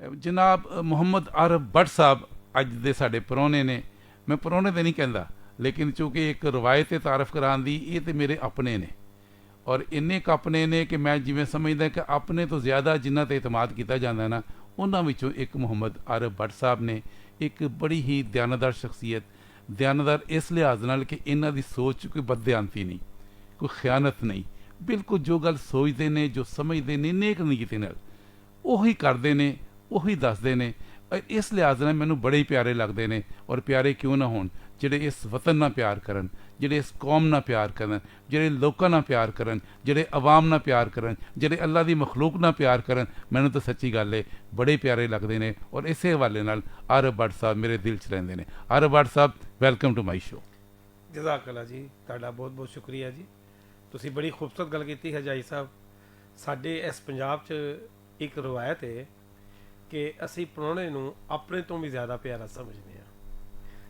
जनाब मुहम्मद आरफ भट्ट साहब अज दे साडे परौने ने। मैं परौने तो नहीं कहता, लेकिन चूँकि एक रवायत तारफ कराने दी, ये तो मेरे अपने ने और इन्ने क अपने ने कि मैं जिवें समझदा कि अपने तो ज़्यादा जिन्हां ते इतमाद किया जाता ना, उन्हां विचों एक मुहम्मद आरफ भट्ट साहब ने। एक बड़ी ही दयानतदार शख्सियत, दयानतदार इस लिहाज नाल कि इन्हां दी सोच कोई बददियानती नहीं, कोई खयानत नहीं, बिल्कुल जो गल सोचते ने, जो समझते ने, नेक नीयत नाल ਉਹੀ ਕਰਦੇ ਨੇ, ਉਹੀ ਦੱਸਦੇ ਨੇ। ਇਸ ਲਿਹਾਜ਼ ਨਾਲ ਮੈਨੂੰ ਬੜੇ ਹੀ ਪਿਆਰੇ ਲੱਗਦੇ ਨੇ। ਔਰ ਪਿਆਰੇ ਕਿਉਂ ਨਾ ਹੋਣ, ਜਿਹੜੇ ਇਸ ਵਤਨ ਨਾਲ ਪਿਆਰ ਕਰਨ, ਜਿਹੜੇ ਇਸ ਕੌਮ ਨਾਲ ਪਿਆਰ ਕਰਨ, ਜਿਹੜੇ ਲੋਕਾਂ ਨਾਲ ਪਿਆਰ ਕਰਨ, ਜਿਹੜੇ ਆਵਾਮ ਨਾਲ ਪਿਆਰ ਕਰਨ, ਜਿਹੜੇ ਅੱਲਾ ਦੀ ਮਖਲੂਕ ਨਾਲ ਪਿਆਰ ਕਰਨ। ਮੈਨੂੰ ਤਾਂ ਸੱਚੀ ਗੱਲ ਹੈ ਬੜੇ ਪਿਆਰੇ ਲੱਗਦੇ ਨੇ। ਔਰ ਇਸੇ ਹਵਾਲੇ ਨਾਲ ਆਰਫ ਭੱਟ ਸਾਹਿਬ ਮੇਰੇ ਦਿਲ 'ਚ ਰਹਿੰਦੇ ਨੇ। ਆਰਫ ਭੱਟ ਸਾਹਿਬ, ਵੈਲਕਮ ਟੂ ਮਾਈ ਸ਼ੋ। ਜਜ਼ਾਕੱਲਾ ਜੀ, ਤੁਹਾਡਾ ਬਹੁਤ ਬਹੁਤ ਸ਼ੁਕਰੀਆ ਜੀ। ਤੁਸੀਂ ਬੜੀ ਖੂਬਸੂਰਤ ਗੱਲ ਕੀਤੀ ਹੈ ਜਾਈ ਸਾਹਿਬ। ਸਾਡੇ ਇਸ ਪੰਜਾਬ 'ਚ ਇੱਕ ਰਵਾਇਤ ਹੈ ਕਿ ਅਸੀਂ ਪ੍ਰਾਹੁਣੇ ਨੂੰ ਆਪਣੇ ਤੋਂ ਵੀ ਜ਼ਿਆਦਾ ਪਿਆਰਾ ਸਮਝਦੇ ਹਾਂ,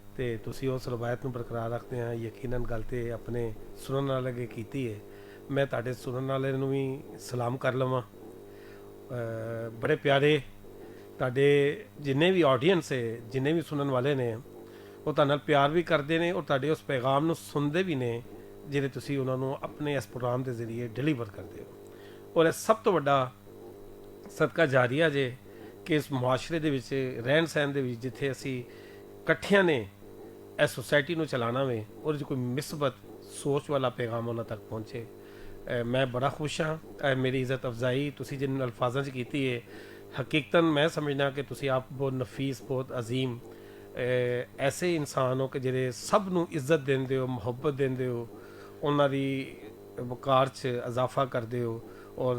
ਅਤੇ ਤੁਸੀਂ ਉਸ ਰਵਾਇਤ ਨੂੰ ਬਰਕਰਾਰ ਰੱਖਦੇ ਹਾਂ। ਯਕੀਨਨ ਗੱਲ ਤਾਂ ਆਪਣੇ ਸੁਣਨ ਵਾਲੇ ਅੱਗੇ ਕੀਤੀ ਹੈ। ਮੈਂ ਤੁਹਾਡੇ ਸੁਣਨ ਵਾਲੇ ਨੂੰ ਵੀ ਸਲਾਮ ਕਰ ਲਵਾਂ। ਬੜੇ ਪਿਆਰੇ ਤੁਹਾਡੇ ਜਿੰਨੇ ਵੀ ਆਡੀਅנס ਹੈ, ਜਿੰਨੇ ਵੀ ਸੁਣਨ ਵਾਲੇ ਨੇ, ਉਹ ਤੁਹਾਡੇ ਨਾਲ ਪਿਆਰ ਵੀ ਕਰਦੇ ਨੇ ਔਰ ਤੁਹਾਡੇ ਉਸ ਪੈਗਾਮ ਨੂੰ ਸੁਣਦੇ ਵੀ ਨੇ ਜਿਹੜੇ ਤੁਸੀਂ ਉਹਨਾਂ ਨੂੰ ਆਪਣੇ ਇਸ ਪ੍ਰੋਗਰਾਮ ਦੇ ਜ਼ਰੀਏ ਡਿਲੀਵਰ ਕਰਦੇ ਹੋ। ਔਰ ਇਹ ਸਭ ਤੋਂ ਵੱਡਾ ਸਦਕਾ ਜਾਰੀਆ ਜੇ ਕਿ ਇਸ ਮੁਆਸ਼ਰੇ ਦੇ ਵਿੱਚ, ਰਹਿਣ ਸਹਿਣ ਦੇ ਵਿੱਚ, ਜਿੱਥੇ ਅਸੀਂ ਇਕੱਠਿਆਂ ਨੇ ਇਸ ਸੁਸਾਇਟੀ ਨੂੰ ਚਲਾਉਣਾ ਵੇ, ਔਰ ਜੇ ਕੋਈ ਮਿਸਬਤ ਸੋਚ ਵਾਲਾ ਪੈਗਾਮ ਉਹਨਾਂ ਤੱਕ ਪਹੁੰਚੇ। ਮੈਂ ਬੜਾ ਖੁਸ਼ ਹਾਂ। ਮੇਰੀ ਇੱਜ਼ਤ ਅਫਜ਼ਾਈ ਤੁਸੀਂ ਜਿਨ ਅਲਫਾਜ਼ਾਂ 'ਚ ਕੀਤੀ ਹੈ, ਹਕੀਕਤਨ ਮੈਂ ਸਮਝਦਾ ਕਿ ਤੁਸੀਂ ਆਪ ਬਹੁਤ ਨਫੀਸ, ਬਹੁਤ ਅਜ਼ੀਮ ਐਸੇ ਇਨਸਾਨ ਹੋ ਕਿ ਜਿਹੜੇ ਸਭ ਨੂੰ ਇੱਜ਼ਤ ਦਿੰਦੇ ਹੋ, ਮੁਹੱਬਤ ਦਿੰਦੇ ਹੋ, ਉਹਨਾਂ ਦੀ ਵਕਾਰ 'ਚ ਇਜ਼ਾਫਾ ਕਰਦੇ ਹੋ। ਔਰ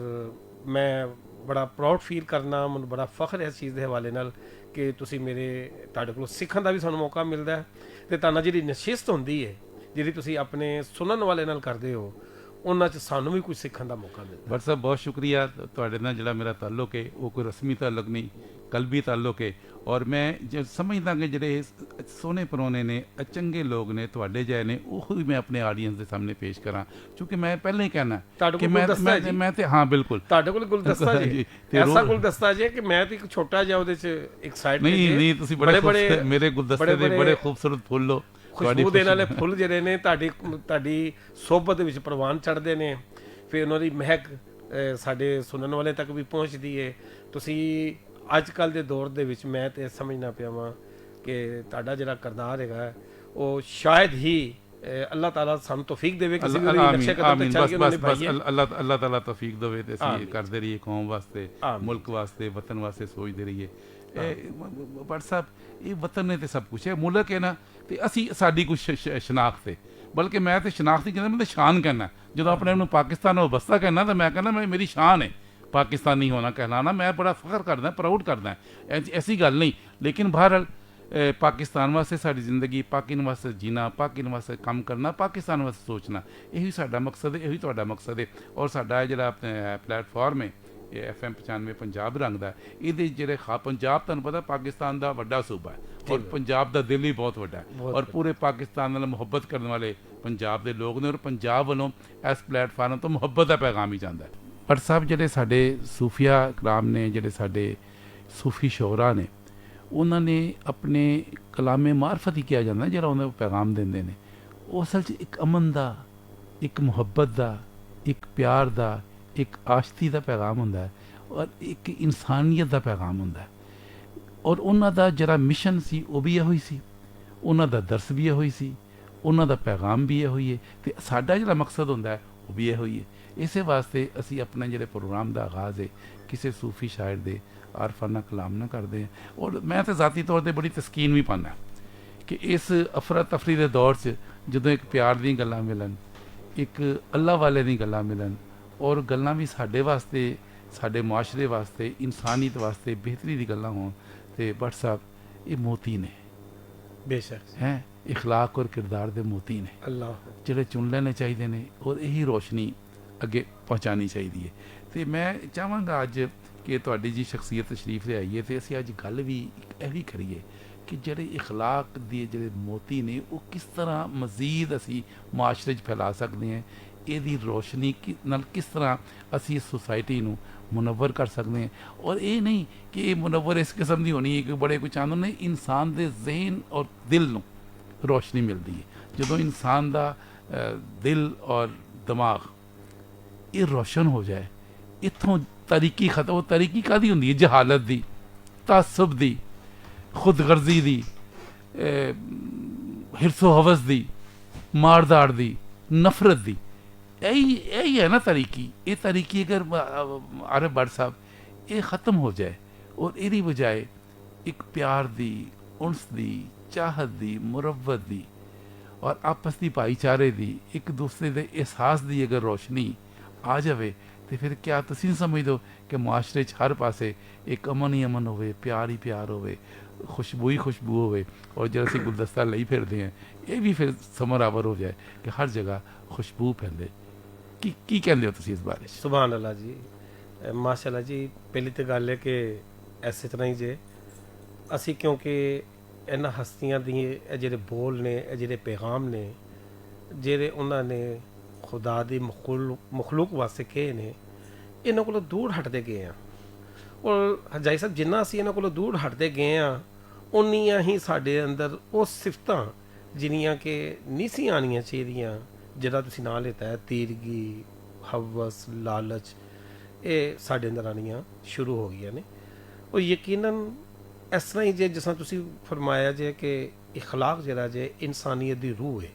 ਮੈਂ ਬੜਾ ਪ੍ਰਾਊਡ ਫੀਲ ਕਰਨਾ, ਮੈਨੂੰ ਬੜਾ ਫਖਰ ਹੈ ਇਸ ਚੀਜ਼ ਦੇ ਹਵਾਲੇ ਨਾਲ ਕਿ ਤੁਸੀਂ ਤੁਹਾਡੇ ਕੋਲੋਂ ਸਿੱਖਣ ਦਾ ਵੀ ਸਾਨੂੰ ਮੌਕਾ ਮਿਲਦਾ ਹੈ, ਅਤੇ ਤੁਹਾਨੂੰ ਜਿਹੜੀ ਨਸ਼ਿਸਤ ਹੁੰਦੀ ਹੈ, ਜਿਹੜੀ ਤੁਸੀਂ ਆਪਣੇ ਸੁਣਨ ਵਾਲੇ ਨਾਲ ਕਰਦੇ ਹੋ, ਉਹਨਾਂ 'ਚ ਸਾਨੂੰ ਵੀ ਕੁਝ ਸਿੱਖਣ ਦਾ ਮੌਕਾ ਮਿਲਦਾ। ਭੱਟ ਸਾਹਿਬ ਬਹੁਤ ਸ਼ੁਕਰੀਆ। ਤੁਹਾਡੇ ਨਾਲ ਜਿਹੜਾ ਮੇਰਾ ਤਾਲੁਕ ਹੈ ਉਹ ਕੋਈ ਰਸਮੀ ਤਾਲੁਕ ਨਹੀਂ, ਕਲਬੀ ਤਾਲੁਕ ਹੈ। ਔਰ ਮੈਂ ਜੇ ਸਮਝਦਾ ਕਿ ਜਿਹੜੇ ਸੋਹਣੇ ਪਰੋਣੇ ਨੇ, ਚੰਗੇ ਲੋਕ ਨੇ, ਤੁਹਾਡੇ ਜਿਹੇ ਨੇ, ਉਹ ਵੀ ਮੈਂ ਆਪਣੇ ਆਡੀਅנס ਦੇ ਸਾਹਮਣੇ ਪੇਸ਼ ਕਰਾਂ। ਕਿਉਂਕਿ ਮੈਂ ਪਹਿਲਾਂ ਹੀ ਕਹਿਣਾ ਕਿ ਮੈਂ ਤੇ ਹਾਂ ਬਿਲਕੁਲ ਤੁਹਾਡੇ ਕੋਲ ਗੁਲਦਸਤਾ ਜੀ, ਐਸਾ ਗੁਲਦਸਤਾ ਜੀ ਕਿ ਮੈਂ ਤਾਂ ਇੱਕ ਛੋਟਾ ਜਿਹਾ ਉਹਦੇ 'ਚ ਇੱਕ ਸਾਈਡ ਨਹੀਂ ਤੁਸੀਂ ਬੜੇ ਮੇਰੇ ਗੁਲਦਸਤੇ ਦੇ ਬੜੇ ਖੂਬਸੂਰਤ ਫੁੱਲ ਹੋ, ਖੁਸ਼ਬੂ ਦੇਣ ਵਾਲੇ ਫੁੱਲ ਜਿਹੜੇ ਨੇ ਤੁਹਾਡੀ ਸੋਹਬਤ ਵਿੱਚ ਪ੍ਰਵਾਨ ਚੜ੍ਹਦੇ ਨੇ, ਫਿਰ ਉਹਨਾਂ ਦੀ ਮਹਿਕ ਸਾਡੇ ਸੁਣਨ ਵਾਲੇ ਤੱਕ ਵੀ ਪਹੁੰਚਦੀ ਹੈ। ਤੁਸੀਂ ਅੱਜ ਕੱਲ੍ਹ ਦੇ ਦੌਰ ਦੇ ਵਿੱਚ ਮੈਂ ਤਾਂ ਸਮਝਣਾ ਪਿਆ ਵਾਂ ਕਿ ਤੁਹਾਡਾ ਜਿਹੜਾ ਕਿਰਦਾਰ ਹੈਗਾ ਉਹ ਸ਼ਾਇਦ ਹੀ ਅੱਲਾਹ ਤਾਲਾ ਸਾਨੂੰ ਤੌਫੀਕ ਦੇਵੇ ਕਿ ਅੱਲਾਹ ਤਾਲਾ ਤੌਫੀਕ ਦੇਵੇ ਤੇ ਅਸੀਂ ਕਰਦੇ ਰਹੀਏ ਕੌਮ ਵਾਸਤੇ, ਮੁਲਕ ਵਾਸਤੇ, ਵਤਨ ਵਾਸਤੇ ਸੋਚਦੇ ਰਹੀਏ। ਭੱਟ ਸਾਹਿਬ, ਇਹ ਵਤਨ ਨੇ ਤੇ ਸਭ ਕੁਛ ਹੈ, ਮੁਲਕ ਹੈ ਨਾ, ਤੇ ਅਸੀਂ ਸਾਡੀ ਕੁਛ ਸ਼ਨਾਖਤ ਹੈ। ਬਲਕਿ ਮੈਂ ਤੇ ਸ਼ਨਾਖਤ ਹੀ ਕਹਿੰਦਾ, ਮੈਂ ਤਾਂ ਸ਼ਾਨ ਕਹਿੰਦਾ। ਜਦੋਂ ਆਪਣੇ ਆਪ ਨੂੰ ਪਾਕਿਸਤਾਨ ਵਸਤਾ ਕਹਿੰਦਾ ਤਾਂ ਮੈਂ ਕਹਿੰਦਾ ਮੇਰੀ ਸ਼ਾਨ ਹੈ ਪਾਕਿस्तानी होना कहलाना। मैं बड़ा फ़ख्र करदा, प्राउड करदा, ऐसी गल नहीं। लेकिन बहरहाल पाकिस्तान वास्ते साडी जिंदगी, पाकिस्तान वास्ते जीना, पाकिस्तान वास्ते काम करना, पाकिस्तान वास्ते सोचना, यही साडा मकसद है, यही तुहाडा मकसद है। और साडा जिहड़ा प्लेटफॉर्म है FM 95 पंजाब रंग दा, इहदे जिहड़े पंजाब तुहानूं पता पाकिस्तान दा वड्डा सूबा है और पंजाब दा दिल ही बहुत वड्डा है और पूरे पाकिस्तान नाल मुहब्बत करने वाले पंजाब दे लोग ने और पंजाब वालों इस प्लेटफार्म तो मुहब्बत दा पैगाम ही जांदा है। भट्ट साहब, ਜਿਹੜੇ ਸਾਡੇ ਸੂਫੀਆ ਕਲਾਮ ਨੇ, ਜਿਹੜੇ ਸਾਡੇ ਸੂਫੀ ਸ਼ੋਰਾ ਨੇ, ਉਹਨਾਂ ਨੇ ਆਪਣੇ ਕਲਾਮੇ ਮਾਰਫਤ ਹੀ ਕਿਹਾ ਜਾਂਦਾ, ਜਿਹੜਾ ਉਹਨਾਂ ਨੂੰ ਪੈਗਾਮ ਦਿੰਦੇ ਨੇ, ਉਹ ਅਸਲ 'ਚ ਇੱਕ ਅਮਨ ਦਾ, ਇੱਕ ਮੁਹੱਬਤ ਦਾ, ਇੱਕ ਪਿਆਰ ਦਾ, ਇੱਕ ਆਸ਼ਤੀ ਦਾ ਪੈਗਾਮ ਹੁੰਦਾ ਹੈ ਔਰ ਇੱਕ ਇਨਸਾਨੀਅਤ ਦਾ ਪੈਗਾਮ ਹੁੰਦਾ ਹੈ। ਔਰ ਉਹਨਾਂ ਦਾ ਜਿਹੜਾ ਮਿਸ਼ਨ ਸੀ ਉਹ ਵੀ ਇਹੋ ਹੀ ਸੀ, ਉਹਨਾਂ ਦਾ ਦਰਸ ਵੀ ਇਹੋ ਹੀ ਸੀ, ਉਹਨਾਂ ਦਾ ਪੈਗਾਮ ਵੀ ਇਹੋ ਹੀ ਹੈ, ਅਤੇ ਸਾਡਾ ਜਿਹੜਾ ਮਕਸਦ ਹੁੰਦਾ ਹੈ ਉਹ ਵੀ ਇਹੋ ਹੀ ਹੈ। ਇਸੇ ਵਾਸਤੇ ਅਸੀਂ ਆਪਣਾ ਜਿਹੜੇ ਪ੍ਰੋਗਰਾਮ ਦਾ ਆਗਾਜ਼ ਹੈ ਕਿਸੇ ਸੂਫੀ ਸ਼ਾਇਰ ਦੇ ਆਰਫਾਨਾ ਕਲਾਮ ਨਾਲ ਕਰਦੇ ਹਾਂ। ਔਰ ਮੈਂ ਤਾਂ ਜ਼ਾਤੀ ਤੌਰ 'ਤੇ ਬੜੀ ਤਸਕੀਨ ਵੀ ਪਾਉਂਦਾ ਕਿ ਇਸ ਅਫਰਾ ਤਫਰੀ ਦੇ ਦੌਰ 'ਚ ਜਦੋਂ ਇੱਕ ਪਿਆਰ ਦੀਆਂ ਗੱਲਾਂ ਮਿਲਣ, ਇੱਕ ਅੱਲਾ ਵਾਲੇ ਦੀਆਂ ਗੱਲਾਂ ਮਿਲਣ, ਔਰ ਗੱਲਾਂ ਵੀ ਸਾਡੇ ਵਾਸਤੇ, ਸਾਡੇ ਮੁਆਸ਼ਰੇ ਵਾਸਤੇ, ਇਨਸਾਨੀਅਤ ਵਾਸਤੇ ਬਿਹਤਰੀ ਦੀ ਗੱਲਾਂ ਹੋਣ, ਅਤੇ ਭੱਟ ਸਾਹਿਬ ਇਹ ਮੋਤੀ ਨੇ, ਬੇਸ਼ੱਕ ਹੈ ਇਖਲਾਕ ਔਰ ਕਿਰਦਾਰ ਦੇ ਮੋਤੀ ਨੇ, ਅੱਲਾ ਜਿਹੜੇ ਚੁਣ ਲੈਣੇ ਚਾਹੀਦੇ ਨੇ ਔਰ ਇਹੀ ਰੋਸ਼ਨੀ ਅੱਗੇ ਪਹੁੰਚਾਉਣੀ ਚਾਹੀਦੀ ਹੈ। ਅਤੇ ਮੈਂ ਚਾਹਾਂਗਾ ਅੱਜ ਕਿ ਤੁਹਾਡੀ ਜੀ ਸ਼ਖਸੀਅਤ ਤਸ਼ਰੀਫ ਲਿਆਈਏ ਅਤੇ ਅਸੀਂ ਅੱਜ ਗੱਲ ਵੀ ਇਹ ਵੀ ਕਰੀਏ ਕਿ ਜਿਹੜੇ ਇਖਲਾਕ ਦੇ ਜਿਹੜੇ ਮੋਤੀ ਨੇ ਉਹ ਕਿਸ ਤਰ੍ਹਾਂ ਮਜ਼ੀਦ ਅਸੀਂ ਮੁਆਸ਼ਰੇ 'ਚ ਫੈਲਾ ਸਕਦੇ ਹਾਂ। ਇਹਦੀ ਰੋਸ਼ਨੀ ਨਾਲ ਕਿਸ ਤਰ੍ਹਾਂ ਅਸੀਂ ਇਸ ਸੁਸਾਇਟੀ ਨੂੰ ਮੁਨੱਵਰ ਕਰ ਸਕਦੇ ਹਾਂ। ਔਰ ਇਹ ਨਹੀਂ ਕਿ ਇਹ ਮੁਨੱਵਰ ਇਸ ਕਿਸਮ ਦੀ ਹੋਣੀ ਹੈ ਕਿ ਬੜੇ ਕੁਝ ਆਉਂਦੇ ਨੇ, ਇਨਸਾਨ ਦੇ ਜ਼ਿਹਨ ਔਰ ਦਿਲ ਨੂੰ ਰੋਸ਼ਨੀ ਮਿਲਦੀ ਹੈ ਜਦੋਂ ਇਨਸਾਨ ਦਾ ਦਿਲ ਔਰ ਦਿਮਾਗ ਇਹ ਰੋਸ਼ਨ ਹੋ ਜਾਏ। ਇੱਥੋਂ ਤਰੀਕੀ ਖਤਮ। ਉਹ ਤਰੀਕੀ ਕਾਹਦੀ ਹੁੰਦੀ ਹੈ? ਜਹਾਲਤ ਦੀ, ਤਾਸੁਬ ਦੀ, ਖੁਦਗਰਜ਼ੀ ਦੀ, ਹਿਰਸੋ ਹਵਸ ਦੀ, ਮਾਰਦਾੜ ਦੀ, ਨਫ਼ਰਤ ਦੀ। ਇਹੀ ਹੈ ਨਾ ਤਰੀਕੀ। ਇਹ ਤਰੀਕੀ ਅਗਰ ਆਰਿਫ ਭੱਟ ਸਾਹਿਬ ਇਹ ਖਤਮ ਹੋ ਜਾਏ ਔਰ ਇਹਦੀ ਬਜਾਏ ਇੱਕ ਪਿਆਰ ਦੀ, ਉਨਸ ਦੀ, ਚਾਹਤ ਦੀ, ਮੁਰੱਵਤ ਦੀ ਔਰ ਆਪਸ ਦੀ ਭਾਈਚਾਰੇ ਦੀ, ਇੱਕ ਦੂਸਰੇ ਦੇ ਅਹਿਸਾਸ ਦੀ ਅਗਰ ਰੋਸ਼ਨੀ ਆ ਜਾਵੇ ਤੇ ਫਿਰ ਕਿਆ ਤੁਸੀਂ ਨਹੀਂ ਸਮਝਦੇ ਹੋ ਕਿ ਮੁਆਸ਼ਰੇ 'ਚ ਹਰ ਪਾਸੇ ਇੱਕ ਅਮਨ ਹੀ ਅਮਨ ਹੋਵੇ, ਪਿਆਰ ਹੀ ਪਿਆਰ ਹੋਵੇ, ਖੁਸ਼ਬੂ ਹੀ ਖੁਸ਼ਬੂ ਹੋਵੇ। ਔਰ ਜਿਹੜਾ ਅਸੀਂ ਗੁਲਦਸਤਾ ਲਈ ਫਿਰਦੇ ਹਾਂ ਇਹ ਵੀ ਫਿਰ ਸਮਰਾਵਰ ਹੋ ਜਾਏ ਕਿ ਹਰ ਜਗ੍ਹਾ ਖੁਸ਼ਬੂ ਫੈਲੇ। ਕੀ ਕਹਿੰਦੇ ਹੋ ਤੁਸੀਂ ਇਸ ਬਾਰੇ? ਸੁਭਾਨ ਅੱਲਾ ਜੀ, ਮਾਸ਼ਾਅੱਲਾ ਜੀ। ਪਹਿਲੀ ਤਾਂ ਗੱਲ ਹੈ ਕਿ ਇਸੇ ਤਰ੍ਹਾਂ ਹੀ ਜੇ ਅਸੀਂ, ਕਿਉਂਕਿ ਇਹਨਾਂ ਹਸਤੀਆਂ ਦੀ ਇਹ ਜਿਹੜੇ ਬੋਲ ਨੇ, ਇਹ ਜਿਹੜੇ ਪੈਗਾਮ ਨੇ, ਜਿਹੜੇ ਉਹਨਾਂ ਨੇ ਖੁਦਾ ਦੀ ਮਖਲੂਕ ਵਾਸਤੇ ਕਹੇ ਨੇ, ਇਹਨਾਂ ਕੋਲੋਂ ਦੂਰ ਹਟਦੇ ਗਏ ਆ। ਔਰ ਹਜਾਈ ਸਾਹਿਬ ਜਿੰਨਾ ਅਸੀਂ ਇਹਨਾਂ ਕੋਲੋਂ ਦੂਰ ਹਟਦੇ ਗਏ ਆ ਉਨੀਆਂ ਹੀ ਸਾਡੇ ਅੰਦਰ ਉਹ ਸਿਫਤਾਂ ਜਿੰਨੀਆਂ ਕਿ ਨਹੀਂ ਸੀ ਆਉਣੀਆਂ ਚਾਹੀਦੀਆਂ, ਜਿਹੜਾ ਤੁਸੀਂ ਨਾਂ ਲਿੱਤਾ ਹੈ, ਤੀਰਗੀ, ਹਵਸ, ਲਾਲਚ, ਇਹ ਸਾਡੇ ਅੰਦਰ ਆਉਣੀਆਂ ਸ਼ੁਰੂ ਹੋ ਗਈਆਂ ਨੇ। ਉਹ ਯਕੀਨਨ ਇਸ ਤਰ੍ਹਾਂ ਹੀ ਜੇ ਜਿਸ ਤਰ੍ਹਾਂ ਤੁਸੀਂ ਫਰਮਾਇਆ ਜੇ ਕਿ ਇਖਲਾਕ ਜਿਹੜਾ ਜੇ ਇਨਸਾਨੀਅਤ ਦੀ ਰੂਹ ਹੈ,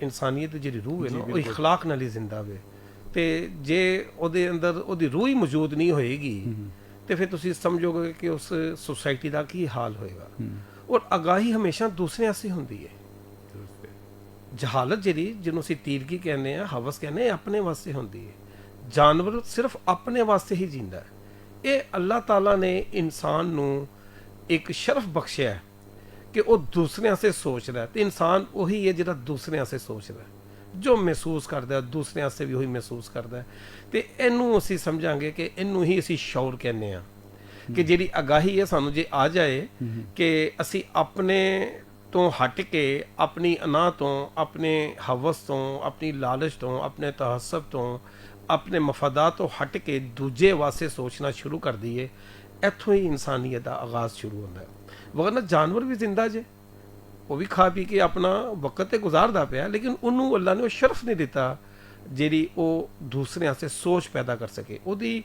ਇਨਸਾਨੀਅਤ ਦੀ ਜਿਹੜੀ ਰੂਹ ਹੈ ਨਾ ਉਹ ਇਖਲਾਕ ਨਾਲ ਹੀ ਜ਼ਿੰਦਾ ਵੇ। ਤੇ ਜੇ ਉਹਦੇ ਅੰਦਰ ਉਹਦੀ ਰੂਹ ਹੀ ਮੌਜੂਦ ਨਹੀਂ ਹੋਏਗੀ ਤੇ ਫਿਰ ਤੁਸੀਂ ਸਮਝੋਗੇ ਕਿ ਉਸ ਸੁਸਾਇਟੀ ਦਾ ਕੀ ਹਾਲ ਹੋਏਗਾ। ਔਰ ਅਗਾਹੀ ਹਮੇਸ਼ਾ ਦੂਸਰਿਆਂ ਸੇ ਹੁੰਦੀ ਹੈ। ਜਹਾਲਤ ਜਿਹੜੀ ਜਿਹਨੂੰ ਅਸੀਂ ਤੀਰਗੀ ਕਹਿੰਦੇ ਆ, ਹਵਸ ਕਹਿੰਦੇ, ਇਹ ਆਪਣੇ ਵਾਸਤੇ ਹੁੰਦੀ ਹੈ। ਜਾਨਵਰ ਸਿਰਫ ਆਪਣੇ ਵਾਸਤੇ ਹੀ ਜਿੰਦਾ ਹੈ। ਇਹ ਅੱਲਾਹ ਤਾਲਾ ਨੇ ਇਨਸਾਨ ਨੂੰ ਇੱਕ ਸ਼ਰਫ ਬਖਸ਼ਿਆ ਹੈ ਕਿ ਉਹ ਦੂਸਰਿਆਂ ਸੇ ਸੋਚ ਰਿਹਾ, ਤੇ ਇਨਸਾਨ ਉਹੀ ਹੈ ਜਿਹੜਾ ਦੂਸਰਿਆਂ ਸੇ ਸੋਚ ਰਿਹਾ, ਜੋ ਮਹਿਸੂਸ ਕਰਦਾ ਦੂਸਰਿਆਂ ਸੇ ਵੀ ਉਹੀ ਮਹਿਸੂਸ ਕਰਦਾ। ਤੇ ਇਹਨੂੰ ਅਸੀਂ ਸਮਝਾਂਗੇ ਕਿ ਇਹਨੂੰ ਹੀ ਅਸੀਂ ਸ਼ੌਰ ਕਹਿੰਦੇ ਆ ਕਿ ਜਿਹੜੀ ਅਗਾਹੀ ਹੈ ਸਾਨੂੰ ਜੇ ਆ ਜਾਏ ਕਿ ਅਸੀਂ ਆਪਣੇ ਤੋਂ ਹਟ ਕੇ, ਆਪਣੀ ਅਨਾਹ ਤੋਂ, ਆਪਣੇ ਹਵਸ ਤੋਂ, ਆਪਣੀ ਲਾਲਚ ਤੋਂ, ਆਪਣੇ ਤਹੱਸਬ ਤੋਂ, ਆਪਣੇ ਮਫਾਦਾਤ ਤੋਂ ਹਟ ਕੇ ਦੂਜੇ ਵਾਸਤੇ ਸੋਚਣਾ ਸ਼ੁਰੂ ਕਰ ਦਈਏ, ਇੱਥੋਂ ਹੀ ਇਨਸਾਨੀਅਤ ਦਾ ਆਗਾਜ਼ ਸ਼ੁਰੂ ਹੁੰਦਾ ਹੈ। ਵਰਨਾ ਜਾਨਵਰ ਵੀ ਜ਼ਿੰਦਾ ਜੇ, ਉਹ ਵੀ ਖਾ ਪੀ ਕੇ ਆਪਣਾ ਵਕਤ ਤੇ ਗੁਜ਼ਾਰਦਾ ਪਿਆ, ਲੇਕਿਨ ਉਹਨੂੰ ਅੱਲਾ ਨੇ ਉਹ ਸ਼ਰਫ ਨਹੀਂ ਦਿੱਤਾ ਜਿਹੜੀ ਉਹ ਦੂਸਰਿਆਂ ਸੇ ਸੋਚ ਪੈਦਾ ਕਰ ਸਕੇ। ਉਹਦੀ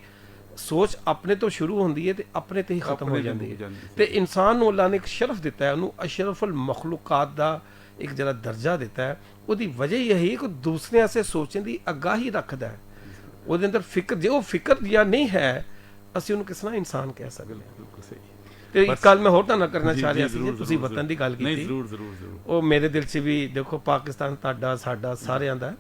ਸੋਚ ਆਪਣੇ ਤੋਂ ਸ਼ੁਰੂ ਹੁੰਦੀ ਹੈ ਤੇ ਆਪਣੇ ਤੇ ਹੀ ਖਤਮ ਹੋ ਜਾਂਦੀ ਹੈ। ਤੇ ਇਨਸਾਨ ਨੂੰ ਅੱਲਾ ਨੇ ਇੱਕ ਸ਼ਰਫ ਦਿੱਤਾ ਹੈ, ਉਹਨੂੰ ਅਸ਼ਰਫੁਲ ਮਖਲੂਕਾਤ ਦਾ ਇੱਕ ਜਿਹੜਾ ਦਰਜਾ ਦਿੱਤਾ ਹੈ। ਉਹਦੀ ਵਜ੍ਹਾ ਇਹ ਹੈ ਕਿ ਦੂਸਰਿਆਂ ਸੇ ਸੋਚਣ ਦੀ ਅਗਾਹੀ ਰੱਖਦਾ ਹੈ, ਉਹਦੇ ਅੰਦਰ ਫਿਕਰ। ਜੇ ਉਹ ਫਿਕਰ ਜਾਂ ਨਹੀਂ ਹੈ, ਅਸੀਂ ਉਹਨੂੰ ਕਿਸ ਤਰ੍ਹਾਂ ਇਨਸਾਨ ਕਹਿ ਸਕਦੇ ਹਾਂ। ਤੇ ਇੱਕ ਗੱਲ ਮੈਂ ਹੋਰ ਤਾਂ ਨਾ ਕਰਨਾ ਚਾਹ ਰਿਹਾ ਸੀ, ਤੁਸੀਂ ਵਤਨ ਦੀ ਗੱਲ ਕੀਤੀ, ਉਹ ਮੇਰੇ ਦਿਲ 'ਚ ਵੀ ਦੇਖੋ, ਪਾਕਿਸਤਾਨ ਤੁਹਾਡਾ ਸਾਡਾ ਸਾਰਿਆਂ ਦਾ,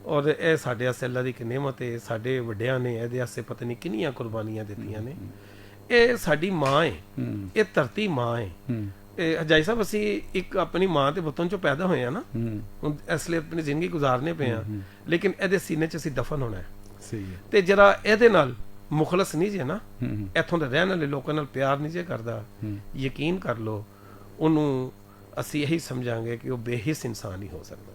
ਔਰ ਇਹ ਸਾਡੇ ਵਾਸਤੇ ਅੱਲਾ ਦੀ ਇੱਕ ਨਿਮਤ ਹੈ। ਸਾਡੇ ਵੱਡਿਆਂ ਨੇ ਇਹਦੇ ਵਾਸਤੇ ਪਤਾ ਨਹੀਂ ਕਿੰਨੀਆਂ ਕੁਰਬਾਨੀਆਂ ਦਿੱਤੀਆਂ ਨੇ। ਇਹ ਸਾਡੀ ਮਾਂ ਹੈ, ਇਹ ਧਰਤੀ ਮਾਂ ਹੈ। ਇਹ ਹਜਾਈ ਸਾਹਿਬ ਅਸੀਂ ਇੱਕ ਆਪਣੀ ਮਾਂ ਦੇ ਵਤਨ 'ਚੋਂ ਪੈਦਾ ਹੋਏ ਆ ਨਾ, ਹੁਣ ਇਸ ਲਈ ਆਪਣੀ ਜ਼ਿੰਦਗੀ ਗੁਜ਼ਾਰਨੇ ਪਏ ਆ, ਲੇਕਿਨ ਇਹਦੇ ਸੀਨੇ 'ਚ ਅਸੀਂ ਦਫਨ ਹੋਣਾ ਹੈ। ਤੇ ਜਿਹੜਾ ਇਹਦੇ ਨਾਲ ਮੁਖਲਸ ਨਹੀਂ ਜੇ ਨਾ, ਇੱਥੋਂ ਦੇ ਰਹਿਣ ਵਾਲੇ ਲੋਕਾਂ ਨਾਲ ਪਿਆਰ ਨਹੀਂ ਜੇ ਕਰਦਾ, ਯਕੀਨ ਕਰ ਲਓ ਉਹਨੂੰ ਅਸੀਂ ਇਹੀ ਸਮਝਾਂਗੇ ਕਿ ਉਹ ਬੇਹਿੱਸ ਇਨਸਾਨ ਹੀ ਹੋ ਸਕਦਾ।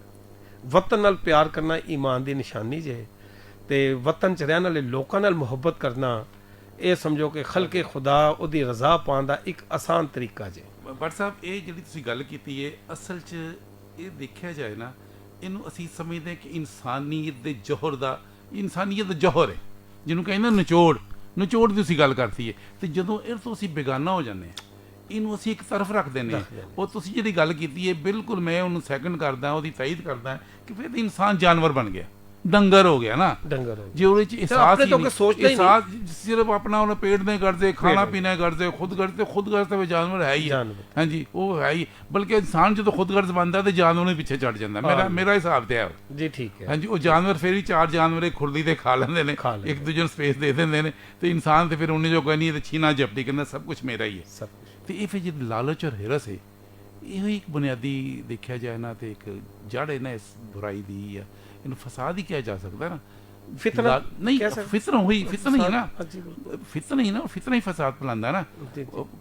ਵਤਨ ਨਾਲ ਪਿਆਰ ਕਰਨਾ ਈਮਾਨ ਦੀ ਨਿਸ਼ਾਨੀ ਜੇ, ਤੇ ਵਤਨ 'ਚ ਰਹਿਣ ਵਾਲੇ ਲੋਕਾਂ ਨਾਲ ਮੁਹੱਬਤ ਕਰਨਾ, ਇਹ ਸਮਝੋ ਕਿ ਖਲਕੇ ਖੁਦਾ ਉਹਦੀ ਰਜ਼ਾ ਪਾਉਣ ਦਾ ਇੱਕ ਆਸਾਨ ਤਰੀਕਾ ਜੇ। ਭੱਟ ਸਾਹਿਬ, ਇਹ ਜਿਹੜੀ ਤੁਸੀਂ ਗੱਲ ਕੀਤੀ ਹੈ, ਅਸਲ 'ਚ ਇਹ ਦੇਖਿਆ ਜਾਏ ਨਾ, ਇਹਨੂੰ ਅਸੀਂ ਸਮਝਦੇ ਕਿ ਇਨਸਾਨੀਅਤ ਦੇ ਜੋਹਰ ਦਾ, ਇਨਸਾਨੀਅਤ ਦਾ ਜੋਹਰ ਹੈ ਜਿਹਨੂੰ ਕਹਿੰਦੇ ਨਿਚੋੜ ਦੀ ਤੁਸੀਂ ਗੱਲ ਕਰਤੀ ਹੈ। ਤੇ ਜਦੋਂ ਇਹ ਤੋਂ ਅਸੀਂ ਬੇਗਾਨਾ ਹੋ ਜਾਂਦੇ ਹਾਂ, ਇਹਨੂੰ ਅਸੀਂ ਇੱਕ ਤਰਫ ਰੱਖ ਦਿੰਦੇ ਹਾਂ। ਉਹ ਤੁਸੀਂ ਜਿਹੜੀ ਗੱਲ ਕੀਤੀ ਹੈ, ਬਿਲਕੁਲ ਮੈਂ ਉਹਨੂੰ ਸੈਕਿੰਡ ਕਰਦਾ, ਉਹਦੀ ਤਾਈਦ ਕਰਦਾ ਕਿ ਫਿਰ ਇਨਸਾਨ ਜਾਨਵਰ ਬਣ ਗਿਆ, ਡੰਗਰ ਹੋ ਗਿਆ ਨਾ। ਜੇ ਉਹਦੇ 'ਚ ਅਹਿਸਾਸ ਸਿਰਫ ਆਪਣਾ ਉਹਨੇ ਪੇਟ ਨਹੀਂ ਕਰਦੇ, ਖਾਣਾ ਪੀਣਾ ਕਰਦੇ, ਖੁਦਗਰਜ਼ ਤਾਂ ਜਾਨਵਰ ਹੈ ਹੀ। ਹਾਂਜੀ, ਉਹ ਹੈ ਹੀ। ਬਲਕਿ ਇਨਸਾਨ ਜਦੋਂ ਖੁਦਗਰਜ਼ ਬਣਦਾ ਤੇ ਜਾਨਵਰ ਨੂੰ ਪਿੱਛੇ ਚੜ ਜਾਂਦਾ। ਮੇਰਾ ਹਿਸਾਬ ਤੇ ਹੈ ਜੀ, ਠੀਕ ਹੈ। ਹਾਂਜੀ, ਉਹ ਜਾਨਵਰ ਫਿਰ ਹੀ ਚਾਰ ਜਾਨਵਰ ਖੁਰਲੀ ਦੇ ਖਾ ਲੈਂਦੇ ਨੇ, ਇੱਕ ਦੂਜੇ ਨੂੰ ਸਪੇਸ ਦੇ ਦਿੰਦੇ ਨੇ, ਤੇ ਇਨਸਾਨ ਤੇ ਫਿਰ ਉਹਨੇ ਜੋ ਕਹਿੰਦੀ ਤੇ ਛੀਨਾ ਜਪਟੀ ਕਹਿੰਦਾ ਸਭ ਕੁਝ ਮੇਰਾ ਹੀ ਹੈ। ਤੇ ਇਹ ਫਿਰ ਜਿਹੜੀ ਲਾਲਚ ਔਰ ਹਿਰਸ ਹੈ, ਇਹੋ ਇੱਕ ਬੁਨਿਆਦੀ ਦੇਖਿਆ ਜਾਏ ਨਾ ਤੇ ਇੱਕ ਜੜ ਹੈ ਨਾ ਇਸ ਬੁਰਾਈ ਦੀ। ਇਹਨੂੰ ਫਸਾਦ ਹੀ ਕਿਹਾ ਜਾ ਸਕਦਾ ਨਾ, ਫਿਤਨਾ ਨਹੀਂ, ਫਿਤਨਾ ਹੋਈ, ਫਿਤਨਾ ਹੀ ਨਾ, ਫਿਤਨਾ ਹੀ ਫਸਾਦ ਫੈਲਾਉਂਦਾ ਨਾ।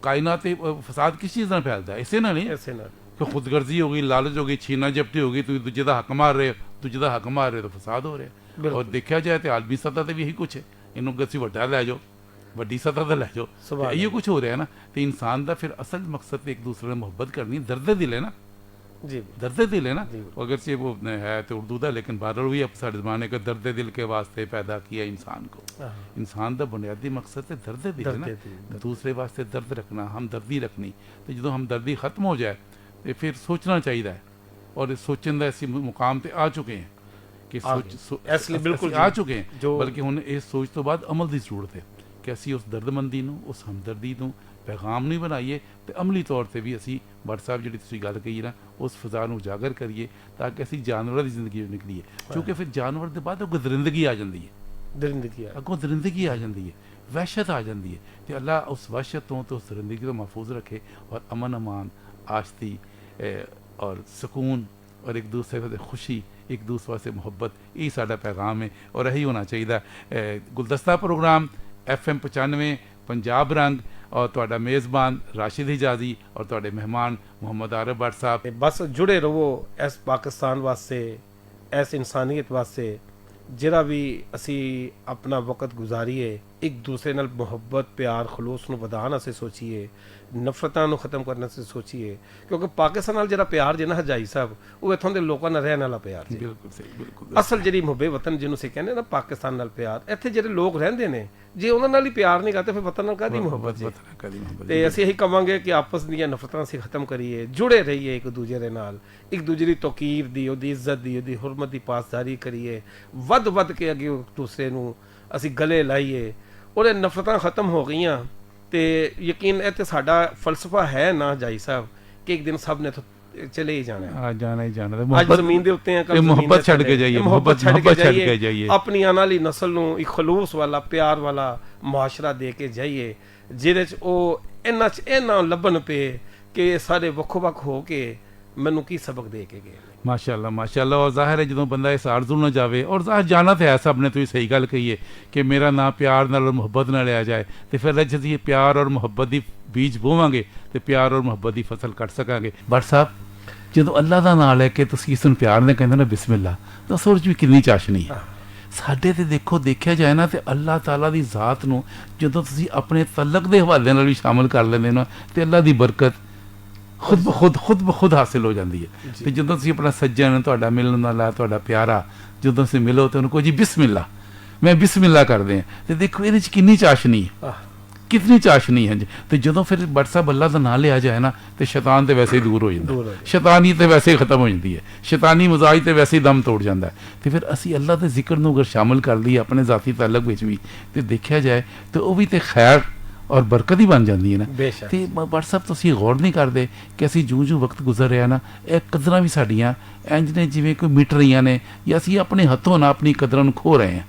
ਕਾਇਨਾਤ ਤੇ ਫਸਾਦ ਕਿਸ ਚੀਜ਼ ਨਾਲ ਫੈਲਦਾ? ਇਸੇ ਨਾਲ ਹੀ। कि खुदगर्जी हो गई, लालच हो गई, छीना झपटी हो गई, तुम दूजे का हक मार रहे हो, दूजे का हक मार रहे हो तो फसाद हो रहा। और देखा जाए तो आलमी सतह ਤੇ ਵੀ ਇਹੀ ਕੁਛ ਹੈ, ਇਹਨੂੰ ਅਸੀਂ ਵੱਡਾ ਲੈ ਜਾਓ, ਵੱਡੀ ਸਤਹ ਤੇ ਲੈ ਜਾਓ, ਇਹੋ ਕੁਛ ਹੋ ਰਿਹਾ ਨਾ। ਤੇ ਇਨਸਾਨ ਦਾ ਫਿਰ ਅਸਲ ਮਕਸਦ ਤੇ ਇੱਕ ਦੂਸਰੇ ਨਾਲ ਮੁਹੱਬਤ ਕਰਨੀ, ਦਰਦ ਦਿਲ है ना जी, दर्द दिल है ना। अगर से वो है तो उर्दू का, लेकिन बहरहाल भी अब सारे ज़माने के दर्द दिल के वास्ते पैदा किया इंसान को। इंसान का बुनियादी मकसद है दर्द दिल है ना, दूसरे वास्ते दर्द रखना, हमदर्दी रखनी। तो जो हमदर्दी ख़त्म हो जाए तो फिर सोचना चाहिए, और सोचने का असी मुकाम पर आ चुके हैं कि बिल्कुल आ चुके हैं, बल्कि हुण इस सोच तो बाद अमल की जरूरत है कि असी उस दर्दमंदी नूं, उस हमदर्दी नूं पैगाम नहीं बनाइए, तो अमली तौर पर भी असी भट्ट साहब जी तुसीं गल कही ना, उस फिजा नूं उजागर करिए ताकि असी जानवरों की जिंदगी निकलीए। क्योंकि फिर जानवर के बाद अगों दरिंदगी आ जाती है, अगों दरिंदगी आ जाती है, वहशत आ जाती है। तो अल्लाह उस वहशत तो उस दरिंदगी को महफूज रखे, और अमन अमान, आश्ती और सुकून, और एक दूसरे से खुशी, एक दूसरे से मुहब्बत, यही साडा पैगाम है और यही होना चाहिए। गुलदस्ता प्रोग्राम FM 95 पंजाब रंग, और तुहाडा मेज़बान राशिद हिजाजी और तुहाडे मेहमान मुहम्मद आरिफ भट्ट साहब। बस जुड़े रहो इस पाकिस्तान वास्ते, इस इंसानियत वास्ते, जिहड़ा भी असी अपना वक्त गुजारीए एक दूसरे नाल मुहब्बत प्यार खलूस नूं वधाउण वास्ते सोचीए, नफरतां नूं खत्म करने वास्ते सोचीए। क्योंकि पाकिस्तान नाल जिहड़ा प्यार जे ना हजाई साहब, वो इत्थों दे लोकां नाल रहण वाला प्यार जी। बिल्कुल सही, बिल्कुल असल जिहड़ी मुहब्बे वतन जिहनूं असीं कहंदे ना पाकिस्तान नाल प्यार, इत्थे जिहड़े लोग रहिंदे ने जे उन्हां नाल ही प्यार नहीं करते, फिर वतन नाल काहदी मुहब्बत जी। ते असीं यही कहांगे कि आपस दीयां नफरतां असीं खत्म करिए, जुड़े रहिए एक दूजे दे नाल, एक दूजे दी तौकीर दी, ओहदी इज्जत दी, ओहदी हुरमत दी पासदारी करिए, वध के अगे एक दूसरे नूं असीं गले लाइए। और नफरतां खत्म हो गईयां ते यकीन है, साडा फलसफा है ना जाई साहब कि एक दिन सब ने तो चले ही जाना है, जाना ही जाना। अज जमीन दे उत्ते हैं, कल मोहब्बत छड़ के जाइए, मोहब्बत छड़ के जाइए, अपनी आने वाली नस्ल नूं एक खलूस वाला प्यार वाला मुआशरा दे के जाइए, जिहदे च ओह इन्ना लभन पे कि सारे वक्खो वक्ख हो के मैनू की सबक दे के गए। माशाअल्लाह माशाअल्लाह। और जाहिर है जो बंदा इस आरजू ना जावे, और जाहिर जाना तो है, सब ने तुसीं सही गल कही है कि मेरा नाम प्यार नाल और मुहब्बत नाल लिया जाए, तो फिर जब प्यार और मुहब्बत की बीज बोवांगे तो प्यार और मुहब्बत की फसल कट सकांगे। भट्ट साहब, जो अल्लाह का नाम लैके तुसीं इस नूं प्यार ने कहंदे ना बिस्मिल्लाह, तो उस भी कितनी चाशनी है साडे ते। देखो देखा जाए ना तो अल्लाह ताला की जात नूं जदों तुसीं अपने तलक के हवाले नाल भी शामिल कर लैंदे ना, तो अल्लाह की बरकत खुद ब खुद हासिल हो जाती है। तो जो तुसीं अपना सज्जन, तुहाडा मिलण वाला, तुहाडा प्यारा, जो तुसीं मिलो तो उन्होंने कहो जी बिस्मिल्लाह, मैं बिस्मिल्लाह करदे हैं, तो देखो ये कितनी चाशनी है, कितनी चाशनी है जी। तो जो फिर भट्ट साहब अल्लाह का नाम लिया जाए ना, तो शैतान तो वैसे ही दूर हो जाता है, शैतानी तो वैसे ही खत्म हो जाती है, शैतानी मजाज तो वैसे ही दम तोड़ जाता है। तो फिर असी अल्लाह के जिक्र नूं अगर शामिल कर लीए अपने जाती ताल्लुक विच भी, तो देखा जाए तो वह भी तो खैर और बरकत ही बन जाती है ना। तो भट्ट साहब तुसीं गौर नहीं करते कि असी जूं वक्त गुजर रहा ना, यह कदरां भी साडियां इंज ने जिवें कोई मिट रही ने, या असी अपने हथों ना अपनी कदरां नूं खो रहे हैं।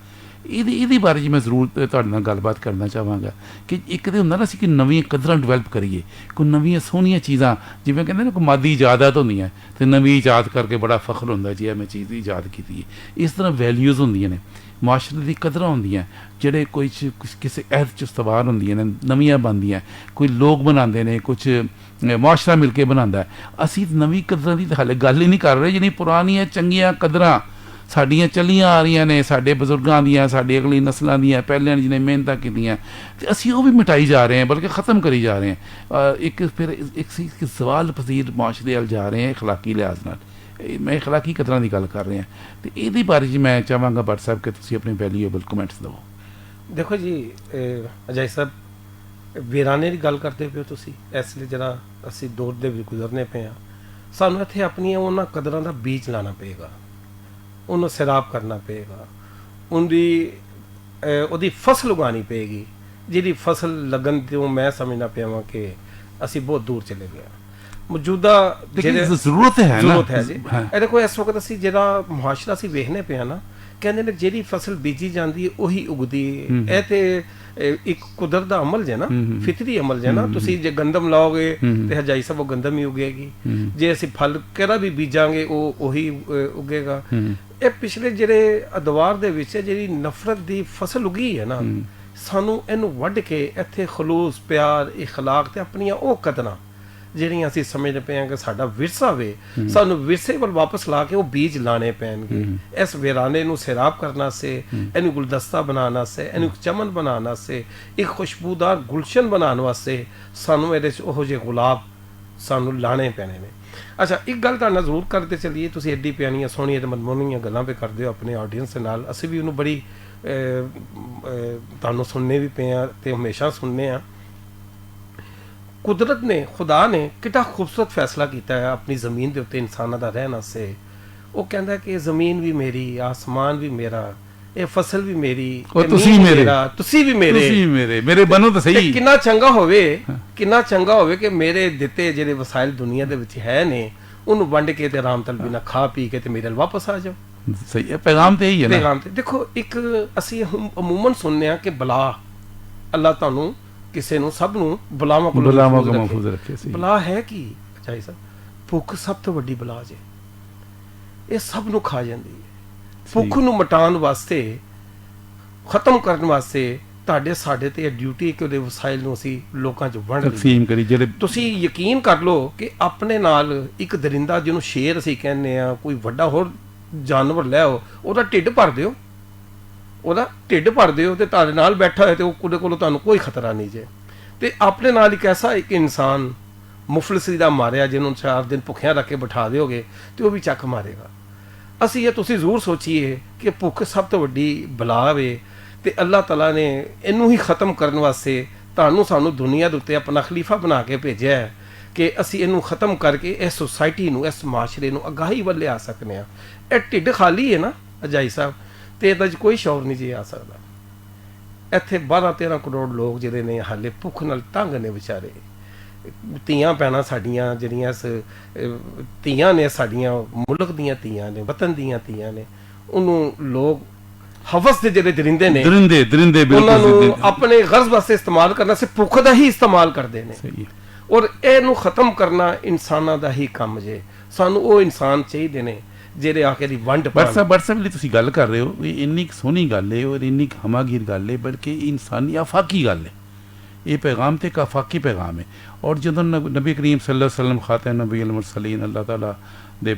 ਇਹਦੇ ਬਾਰੇ ਜੀ ਮੈਂ ਜ਼ਰੂਰ ਤੁਹਾਡੇ ਨਾਲ ਗੱਲਬਾਤ ਕਰਨਾ ਚਾਹਾਂਗਾ ਕਿ ਇੱਕ ਤੇ ਹੁੰਦਾ ਨਾ ਅਸੀਂ ਕਿ ਨਵੀਆਂ ਕਦਰਾਂ ਡਿਵੈਲਪ ਕਰੀਏ, ਕੋਈ ਨਵੀਆਂ ਸੋਹਣੀਆਂ ਚੀਜ਼ਾਂ, ਜਿਵੇਂ ਕਹਿੰਦੇ ਨੇ ਕੋਈ ਮਾਦੀ ਇਜਾਦਾਤ ਹੁੰਦੀਆਂ ਤੇ ਨਵੀਂ ਇਜਾਦ ਕਰਕੇ ਬੜਾ ਫਖਰ ਹੁੰਦਾ ਜੀ, ਇਹ ਮੈਂ ਚੀਜ਼ ਇਜਾਦ ਕੀਤੀ ਹੈ। ਇਸ ਤਰ੍ਹਾਂ ਵੈਲਿਊਜ਼ ਹੁੰਦੀਆਂ ਨੇ, ਮਾਸ਼ਰੇ ਦੀ ਕਦਰਾਂ ਹੁੰਦੀਆਂ, ਜਿਹੜੇ ਕੋਈ ਕਿਸੇ ਅਹਿਦ 'ਚ ਸਵਾਰ ਹੁੰਦੀਆਂ ਨੇ, ਨਵੀਆਂ ਬਣਦੀਆਂ, ਕੋਈ ਲੋਕ ਬਣਾਉਂਦੇ ਨੇ, ਕੁਛ ਮਾਸ਼ਰਾ ਮਿਲ ਕੇ ਬਣਾਉਂਦਾ। ਅਸੀਂ ਨਵੀਂ ਕਦਰਾਂ ਦੀ ਤਾਂ ਹਾਲੇ ਗੱਲ ਹੀ ਨਹੀਂ ਕਰ ਰਹੇ, ਜਿਹੜੀ ਪੁਰਾਣੀਆਂ ਚੰਗੀਆਂ ਕਦਰਾਂ ਸਾਡੀਆਂ ਚੱਲੀਆਂ ਆ ਰਹੀਆਂ ਨੇ, ਸਾਡੇ ਬਜ਼ੁਰਗਾਂ ਦੀਆਂ, ਸਾਡੀ ਅਗਲੀ ਨਸਲਾਂ ਦੀਆਂ, ਪਹਿਲਿਆਂ ਨੇ ਜਿਹਨੇ ਮਿਹਨਤਾਂ ਕੀਤੀਆਂ, ਤੇ ਅਸੀਂ ਉਹ ਵੀ ਮਿਟਾਈ ਜਾ ਰਹੇ ਹਾਂ, ਬਲਕਿ ख़त्म ਕਰੀ ਜਾ ਰਹੇ ਹਾਂ। ਇੱਕ ਸਵਾਲ ਪਜ਼ੀਰ ਮਾਸ਼ਰੇ ਵੱਲ ਜਾ ਰਹੇ ਹਾਂ ਇਖਲਾਕੀ ਲਿਹਾਜ਼ ਨਾਲ। ਮੈਂ ਇਖਲਾਕੀ ਕਦਰਾਂ ਦੀ ਗੱਲ ਕਰ ਰਿਹਾ, ਤੇ ਇਹਦੇ ਬਾਰੇ 'ਚ ਮੈਂ ਚਾਹਾਂਗਾ ਭੱਟ ਸਾਹਿਬ ਕਿ ਤੁਸੀਂ ਆਪਣੇ ਵੈਲਿਊਏਬਲ ਕਮੈਂਟਸ ਦਿਓ। ਦੇਖੋ ਜੀ ਅਜय ਸਾਹਿਬ, ਵੀਰਾਨੇ ਦੀ ਗੱਲ ਕਰਦੇ ਪਏ ਹੋ ਤੁਸੀਂ, ਇਸ ਲਈ ਜਿਹੜਾ ਅਸੀਂ ਦੌਰ ਦੇ ਵੀ ਗੁਜ਼ਰਨੇ ਪਏ ਹਾਂ, ਸਾਨੂੰ ਇੱਥੇ ਆਪਣੀਆਂ ਉਹਨਾਂ ਕਦਰਾਂ ਦਾ ਬੀਜ ਲਾਉਣਾ ਪਏਗਾ, ਉਹਨੂੰ ਸੈਰਾਬ ਕਰਨਾ ਪਏਗਾ, ਉਹਦੀ ਫਸਲ ਉਗਾਉਣੀ ਪਏਗੀ, ਜਿਹੜੀ ਫਸਲ ਲੱਗਣ ਤੋਂ ਮੈਂ ਸਮਝਣਾ ਪਿਆ ਵਾਂ ਕਿ ਅਸੀਂ ਬਹੁਤ ਦੂਰ ਚਲੇ ਗਏ। ਮੌਜੂਦਾ ਜ਼ਰੂਰਤ ਹੈ ਜੀ। ਇਹ ਦੇਖੋ ਇਸ ਵਕਤ ਅਸੀਂ ਜਿਹੜਾ ਮੁਆਸ਼ਰਾ ਅਸੀਂ ਵੇਖਨੇ ਪਿਆ ਨਾ, ਕਹਿੰਦੇ ਨੇ ਜਿਹੜੀ ਫਸਲ ਬੀਜੀ ਜਾਂਦੀ ਹੈ ਉਹੀ ਉਗਦੀ ਹੈ। ਇਹ ਤੇ ਇੱਕ ਕੁਦਰਤ ਦਾ ਅਮਲ ਜੇ ਨਾ, ਫਿਤਰੀ ਅਮਲ ਜੇ ਨਾ। ਤੁਸੀਂ ਜੇ ਗੰਦਮ ਲਾਓਗੇ ਤੇ ਹਜਾਈ ਸਭ ਉਹ ਗੰਦਮ ਹੀ ਉਗੇਗੀ, ਜੇ ਅਸੀਂ ਫਲ ਕਿਹੜਾ ਵੀ ਬੀਜਾਂਗੇ ਉਹ ਉਹੀ ਉਗੇਗਾ। ਇਹ ਪਿਛਲੇ ਜਿਹੜੇ ਅਦਵਾਰ ਦੇ ਵਿੱਚ ਜਿਹੜੀ ਨਫ਼ਰਤ ਦੀ ਫਸਲ ਉਗੀ ਹੈ ਨਾ, ਸਾਨੂੰ ਇਹਨੂੰ ਵੱਢ ਕੇ ਇੱਥੇ ਖਲੂਸ, ਪਿਆਰ, ਇਖਲਾਕ ਤੇ ਆਪਣੀਆਂ ਉਹ ਕਦਰਾਂ ਜਿਹੜੀਆਂ ਅਸੀਂ ਸਮਝਦੇ ਪਏ ਹਾਂ ਕਿ ਸਾਡਾ ਵਿਰਸਾ ਵੇ, ਸਾਨੂੰ ਵਿਰਸੇ ਵੱਲ ਵਾਪਸ ਲਾ ਕੇ ਉਹ ਬੀਜ ਲਾਣੇ ਪੈਣਗੇ। ਇਸ ਵੀਰਾਨੇ ਨੂੰ ਸੈਰਾਬ ਕਰਨ ਵਾਸਤੇ, ਇਹਨੂੰ ਗੁਲਦਸਤਾ ਬਣਾਉਣ ਵਾਸਤੇ, ਇਹਨੂੰ ਚਮਨ ਬਣਾਉਣ ਵਾਸਤੇ, ਇੱਕ ਖੁਸ਼ਬੂਦਾਰ ਗੁਲਸ਼ਨ ਬਣਾਉਣ ਵਾਸਤੇ ਸਾਨੂੰ ਇਹਦੇ 'ਚ ਉਹੋ ਜਿਹੇ ਗੁਲਾਬ ਸਾਨੂੰ ਲਾਣੇ ਪੈਣੇ ਨੇ। ਅੱਛਾ, ਇੱਕ ਗੱਲ ਤੁਹਾਡੇ ਨਾਲ ਜ਼ਰੂਰ ਕਰਦੇ ਚੱਲੀਏ, ਤੁਸੀਂ ਐਡੀ ਪਿਆਰੀਆਂ ਸੋਹਣੀਆਂ ਤੇ ਮਨਮੋਹਣੀਆਂ ਗੱਲਾਂ ਪੇ ਕਰਦੇ ਹੋ ਆਪਣੇ ਆਡੀਅנס ਦੇ ਨਾਲ, ਅਸੀਂ ਵੀ ਉਹਨੂੰ ਬੜੀ ਤੁਹਾਨੂੰ ਸੁਣਨੇ ਵੀ ਪਏ ਹਾਂ ਤੇ ਹਮੇਸ਼ਾ ਸੁਣਨੇ ਆ। ਕੁਦਰਤ ਨੇ, ਖੁਦਾ ਨੇ ਕਿੰਨਾ ਖੂਬਸੂਰਤ ਫੈਸਲਾ ਕੀਤਾ ਹੈ ਆਪਣੀ ਜ਼ਮੀਨ ਦੇ ਉੱਤੇ ਇਨਸਾਨਾਂ ਦਾ ਰਹਿਣ ਵਾਸਤੇ। ਉਹ ਕਹਿੰਦਾ ਕਿ ਜ਼ਮੀਨ ਵੀ ਮੇਰੀ, ਆਸਮਾਨ ਵੀ ਮੇਰਾ, ਇਹ ਫਸਲ ਵੀ ਮੇਰੀ, ਤੁਸੀਂ ਮੇਰੇ, ਤੁਸੀਂ ਵੀ ਮੇਰੇ, ਮੇਰੇ ਬਣੋ ਤਾਂ ਸਹੀ। ਕਿੰਨਾ ਚੰਗਾ ਹੋਵੇ, ਕਿੰਨਾ ਚੰਗਾ ਹੋਵੇ ਕਿ ਮੇਰੇ ਦਿੱਤੇ ਜਿਹੜੇ ਵਸਾਇਲ ਦੁਨੀਆ ਦੇ ਵਿੱਚ ਹੈ ਨੇ ਉਹਨੂੰ ਵੰਡ ਕੇ ਤੇ ਆਰਾਮ ਤਲਬੀ ਨਾਲ ਖਾ ਪੀ ਕੇ ਤੇ ਮੇਰੇ ਵੱਲ ਵਾਪਸ ਆ ਜਾਓ। ਸਹੀ ਹੈ, ਪੈਗਾਮ ਤੇ ਇਹੀ ਹੈ ਨਾ। ਪੈਗਾਮ ਤੇ ਦੇਖੋ, ਇੱਕ ਅਸੀਂ ਅਮੂਮਨ ਸੁਣਨੇ ਆ ਕਿ ਬਲਾ, ਅੱਲਾਹ ਤੁਹਾਨੂੰ ਕਿਸੇ ਨੂੰ, ਸਭ ਨੂੰ ਬਲਾਵਾਂ ਕੋਲ ਮਹਿਫੂਜ਼ ਰੱਖੇ। ਬਲਾ ਹੈ ਕੀ ਚਾਹੀ ਸਾਹਿਬ? ਭੁੱਖ ਸਭ ਤੋਂ ਵੱਡੀ ਬਲਾ ਜੇ, ਇਹ ਸਭ ਨੂੰ ਖਾ ਜਾਂਦੀ ਹੈ। ਭੁੱਖ ਨੂੰ ਮਿਟਾਉਣ ਵਾਸਤੇ, ਖਤਮ ਕਰਨ ਵਾਸਤੇ ਤੁਹਾਡੇ ਸਾਡੇ ਤੇ ਡਿਊਟੀ ਕਿ ਉਹਦੇ ਵਸਾਇਲ ਨੂੰ ਅਸੀਂ ਲੋਕਾਂ 'ਚ ਵੰਡ ਤਕਸੀਮ ਕਰੀ। ਜਿਹੜੇ ਤੁਸੀਂ ਯਕੀਨ ਕਰ ਲਓ ਕਿ ਆਪਣੇ ਨਾਲ ਇੱਕ ਦਰਿੰਦਾ ਜਿਹਨੂੰ ਸ਼ੇਰ ਅਸੀਂ ਕਹਿੰਦੇ ਆ, ਕੋਈ ਵੱਡਾ ਹੋਰ ਜਾਨਵਰ ਲੈ ਆਓ, ਉਹਦਾ ਢਿੱਡ ਭਰ ਦਿਓ, ਉਹਦਾ ਢਿੱਡ ਭਰ ਦਿਓ ਤੇ ਤੁਹਾਡੇ ਨਾਲ ਬੈਠਾ ਹੋਇਆ ਤੇ ਉਹਦੇ ਕੋਲੋਂ ਤੁਹਾਨੂੰ ਕੋਈ ਖਤਰਾ ਨਹੀਂ ਜੇ। ਤੇ ਆਪਣੇ ਨਾਲ ਇੱਕ ਐਸਾ ਇੱਕ ਇਨਸਾਨ ਮੁਫਲਸੀ ਦਾ ਮਾਰਿਆ, ਜਿਹਨੂੰ 4 ਦਿਨ ਭੁੱਖਿਆਂ ਰੱਖ ਕੇ ਬਿਠਾ ਦਿਓਗੇ ਤੇ ਉਹ ਵੀ ਚੱਕ ਮਾਰੇਗਾ। ਅਸੀਂ ਇਹ ਤੁਸੀਂ ਜ਼ਰੂਰ ਸੋਚੀਏ ਕਿ ਭੁੱਖ ਸਭ ਤੋਂ ਵੱਡੀ ਬਲਾ ਵੇ ਤੇ ਅੱਲਾਹ ਤਾਲਾ ਨੇ ਇਹਨੂੰ ਹੀ ਖਤਮ ਕਰਨ ਵਾਸਤੇ ਤੁਹਾਨੂੰ ਸਾਨੂੰ ਦੁਨੀਆ ਦੇ ਉੱਤੇ ਆਪਣਾ ਖਲੀਫਾ ਬਣਾ ਕੇ ਭੇਜਿਆ ਹੈ ਕਿ ਅਸੀਂ ਇਹਨੂੰ ਖਤਮ ਕਰਕੇ ਇਸ ਸੁਸਾਇਟੀ ਨੂੰ, ਇਸ ਮਾਸ਼ਰੇ ਨੂੰ ਅਗਾਹੀ ਵੱਲ ਲਿਆ ਸਕਦੇ ਹਾਂ। ਇਹ ਢਿੱਡ ਖਾਲੀ ਹੈ ਨਾ ਅਜਾਈ ਸਾਹਿਬ, ਤੇ ਇਹਦੇ 'ਚ ਕੋਈ ਸ਼ੌਰ ਨਹੀਂ ਜੀ ਆ ਸਕਦਾ। ਇੱਥੇ 12-13 ਕਰੋੜ ਲੋਕ ਜਿਹੜੇ ਨੇ ਹਾਲੇ ਭੁੱਖ ਨਾਲ ਤੰਗ ਨੇ ਵਿਚਾਰੇ। ਧੀਆਂ ਭੈਣਾਂ ਸਾਡੀਆਂ ਜਿਹੜੀਆਂ ਧੀਆਂ ਨੇ, ਸਾਡੀਆਂ ਮੁਲਕ ਦੀਆਂ ਧੀਆਂ ਨੇ, ਵਤਨ ਦੀਆਂ ਧੀਆਂ ਨੇ, ਉਹਨੂੰ ਲੋਕ ਹਵਸ ਦੇ ਜਿਹੜੇ ਦਰਿੰਦੇ ਨੇ, ਦਰਿੰਦੇ ਉਹਨਾਂ ਨੂੰ ਆਪਣੇ ਗਰਜ਼ ਵਾਸਤੇ ਇਸਤੇਮਾਲ ਕਰਨਾ, ਸਿਰਫ ਭੁੱਖ ਦਾ ਹੀ ਇਸਤੇਮਾਲ ਕਰਦੇ ਨੇ। ਔਰ ਇਹਨੂੰ ਖਤਮ ਕਰਨਾ ਇਨਸਾਨਾਂ ਦਾ ਹੀ ਕੰਮ ਜੇ। ਸਾਨੂੰ ਉਹ ਇਨਸਾਨ ਚਾਹੀਦੇ ਨੇ ਜਿਹੜੇ ਆ ਕੇ ਦੀ ਵੰਡ ਪਾਣ। WhatsApp ਲਈ ਤੁਸੀਂ ਗੱਲ ਕਰ ਰਹੇ ਹੋ, ਇਹ ਇੰਨੀ ਸੋਹਣੀ ਗੱਲ ਹੈ ਔਰ ਇੰਨੀ ਹਮਾਗੀਰ ਗੱਲ ਹੈ, ਬਲਕਿ ਇਨਸਾਨੀ ਆਫਾਕੀ ਗੱਲ ਹੈ। ਇਹ ਪੈਗਾਮ ਤੇ ਇੱਕ ਆਫਾਕੀ ਪੈਗਾਮ ਹੈ। ਔਰ ਜਦੋਂ ਨਬੀ ਕਰੀਮ ਸੱਲੱਲਾਹੁ ਅਲੈहि ਵਸੱਲਮ ਖਾਤਮ ਨਬੀ ਅਲ ਮੁਰਸਲੀਨ, ਅੱਲਾਹ ਤਾਲਾ ਦੇ